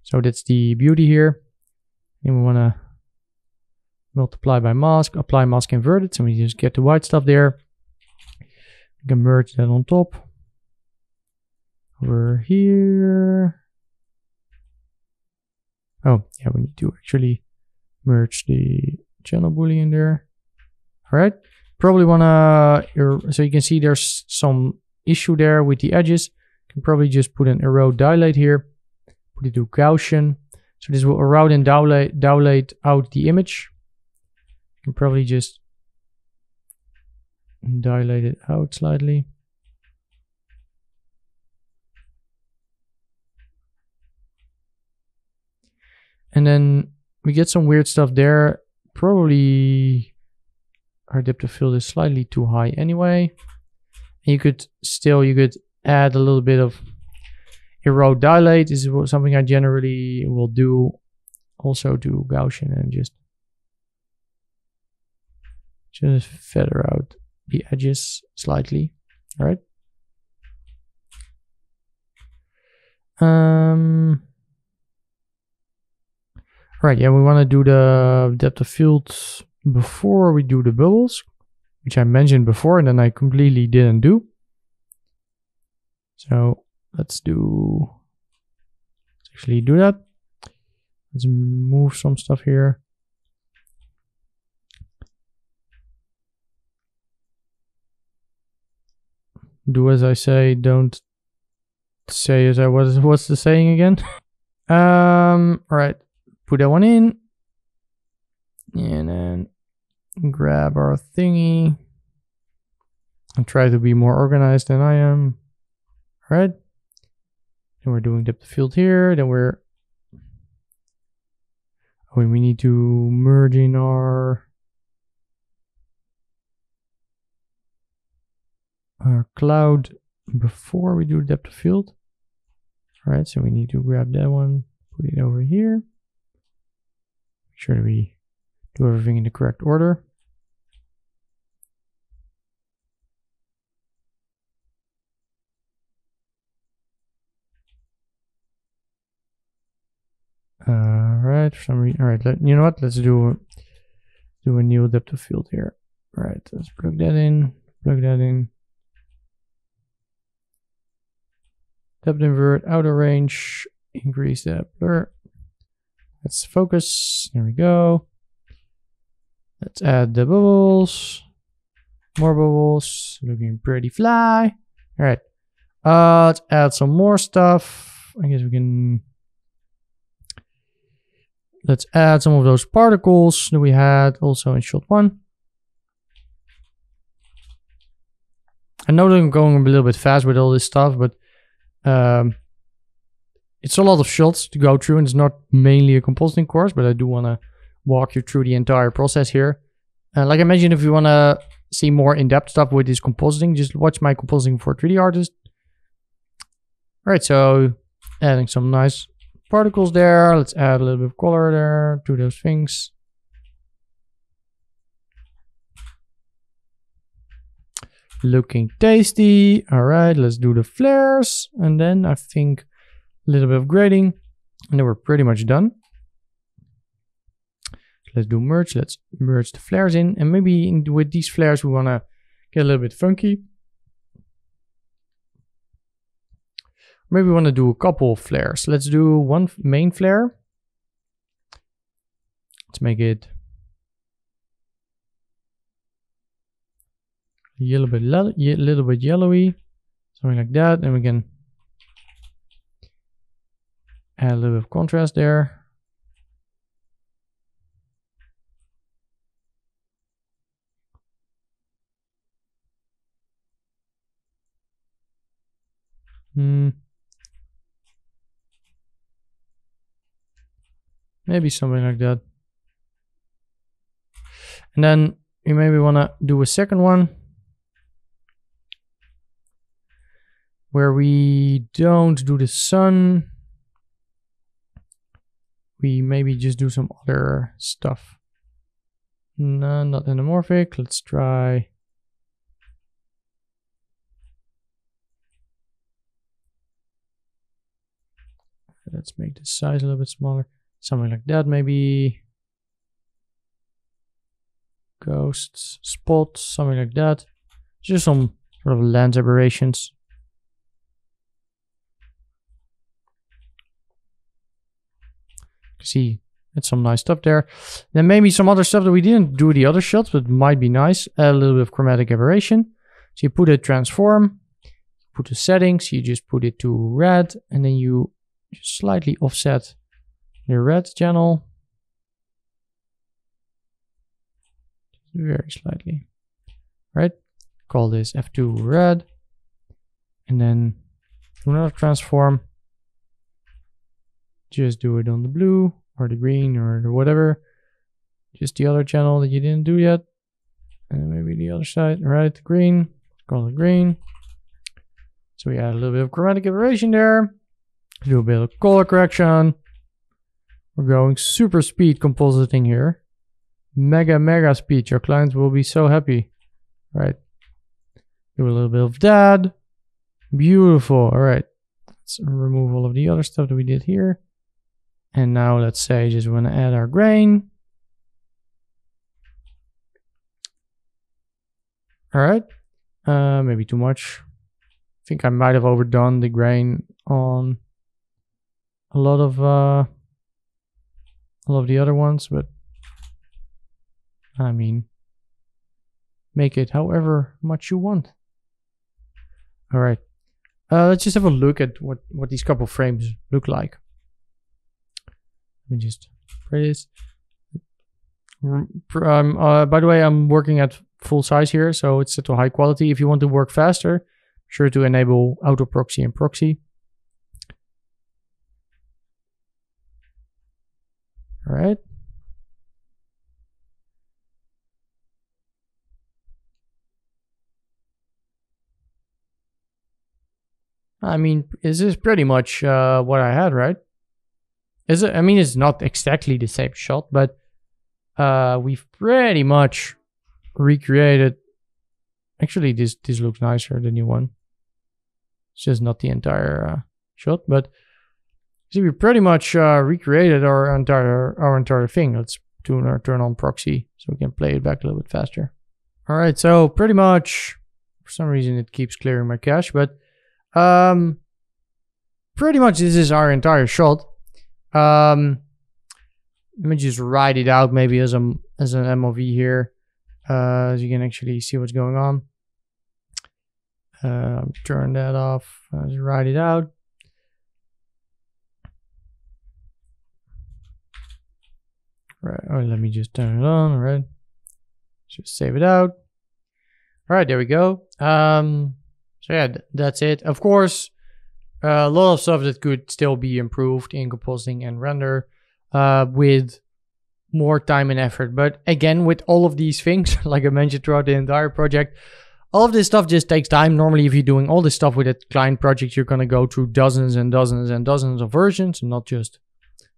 So that's the beauty here. And we want to multiply by mask, apply mask inverted. So we just get the white stuff there. We can merge that on top. Over here. Oh, yeah, we need to actually merge the channel boolean there. All right. Probably want to, so you can see there's some issue there with the edges. You can probably just put an erode dilate here. Put it to Gaussian. So this will erode and dilate out the image. can probably just dilate it out slightly. And then we get some weird stuff there. Probably our depth of field is slightly too high anyway. And you could add a little bit of erode dilate. This is something I generally will do. Also do Gaussian and just feather out the edges slightly. All right. Right, yeah, we want to do the depth of field before we do the bubbles, which I mentioned before and then I completely didn't do. So let's actually do that. Let's move some stuff here. Do as I say, don't say as I was. What's the saying again? All right. Put that one in and then grab our thingy and try to be more organized than I am. All right. Then we're doing depth of field here. Then we need to merge in our cloud before we do depth of field. All right. So we need to grab that one, put it over here. Make sure that we do everything in the correct order. All right, for some reason. All right, you know what? Let's do a new depth of field here. All right, let's plug that in. Depth invert, outer range, increase that blur. Let's focus. There we go. Let's add the bubbles. More bubbles. Looking pretty fly. All right. Let's add some more stuff. I guess we can. Let's add some of those particles that we had also in shot 1. I know that I'm going a little bit fast with all this stuff, but it's a lot of shots to go through, and it's not mainly a compositing course, but I do want to walk you through the entire process here. Like I mentioned, if you want to see more in-depth stuff with this compositing, just watch my compositing for 3D artist. All right, so adding some nice particles there. Let's add a little bit of color there to those things. Looking tasty. All right, let's do the flares, and then I think a little bit of grading, and then we're pretty much done. Let's do merge. Let's merge the flares in, and maybe with these flares we want to get a little bit funky. Maybe we want to do a couple of flares. Let's do one main flare. Let's make it a little bit yellowy, something like that, and we can add a little bit of contrast there. Maybe something like that. And then we maybe want to do a second one where we don't do the sun. We maybe just do some other stuff. No, not anamorphic. Let's try. Let's make the size a little bit smaller. Something like that, maybe. Ghosts, spots, something like that. Just some sort of lens aberrations. See, it's some nice stuff there. Then maybe some other stuff that we didn't do the other shots, but might be nice. Add a little bit of chromatic aberration. So you put a transform, put the settings, you just put it to red, and then you just slightly offset the red channel. very slightly. Right? Call this F2 red. And then do another transform. Just do it on the blue or the green or the whatever. Just the other channel that you didn't do yet. And maybe the other side. Right, green. Call it green. So we add a little bit of chromatic aberration there. Do a bit of color correction. We're going super speed compositing here. Mega speed. Your clients will be so happy. Right. Do a little bit of that. Beautiful. All right. Let's remove all of the other stuff that we did here. And now let's say just want to add our grain. All right. Maybe too much. I think I might have overdone the grain on a lot of the other ones, but I mean, make it however much you want. All right. Let's just have a look at what these couple frames look like. Let me just spray this. By the way, I'm working at full size here, so it's set to high quality. If you want to work faster, sure to enable auto proxy and proxy. All right. I mean, this is pretty much what I had, right? Is it? I mean, it's not exactly the same shot, but we've pretty much recreated. Actually, this looks nicer, the new one. It's just not the entire shot, but see, we pretty much recreated our entire thing. Let's turn on proxy so we can play it back a little bit faster. All right, so pretty much, for some reason, it keeps clearing my cache, but pretty much this is our entire shot. Let me just write it out maybe as an MOV here, so you can actually see what's going on. Turn that off. Just write it out. Right. Oh, let me just turn it on. All right. Just save it out. All right. There we go. So yeah, that's it. Of course, a lot of stuff that could still be improved in compositing and render with more time and effort. But again, with all of these things, like I mentioned throughout the entire project, all of this stuff just takes time. Normally, if you're doing all this stuff with a client project, you're going to go through dozens and dozens and dozens of versions, and not just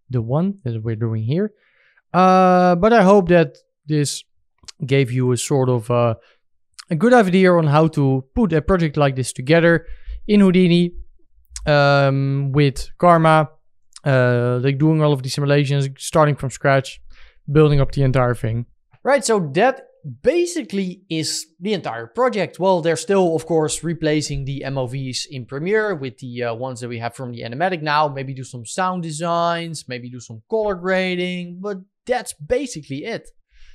the one that we're doing here. But I hope that this gave you a sort of a good idea on how to put a project like this together in Houdini with Karma, like doing all of the simulations, starting from scratch, building up the entire thing. Right, so that basically is the entire project. Well, they're still, of course, replacing the MOVs in Premiere with the ones that we have from the animatic now. Maybe do some sound designs, maybe do some color grading, but that's basically it.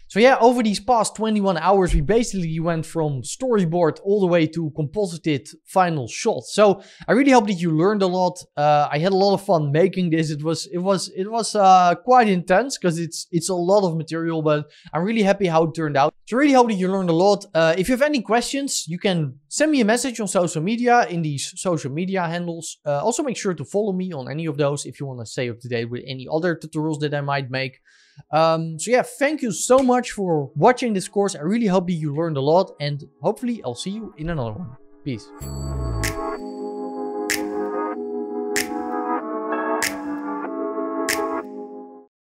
So yeah, over these past 21 hours, we basically went from storyboard all the way to composited final shot. So I really hope that you learned a lot. I had a lot of fun making this. It was quite intense because it's a lot of material, but I'm really happy how it turned out. So I really hope that you learned a lot. If you have any questions, you can send me a message on social media in these social media handles. Also make sure to follow me on any of those if you want to stay up to date with any other tutorials that I might make. So yeah, thank you so much for watching this course. I really hope that you learned a lot, and hopefully I'll see you in another one. Peace.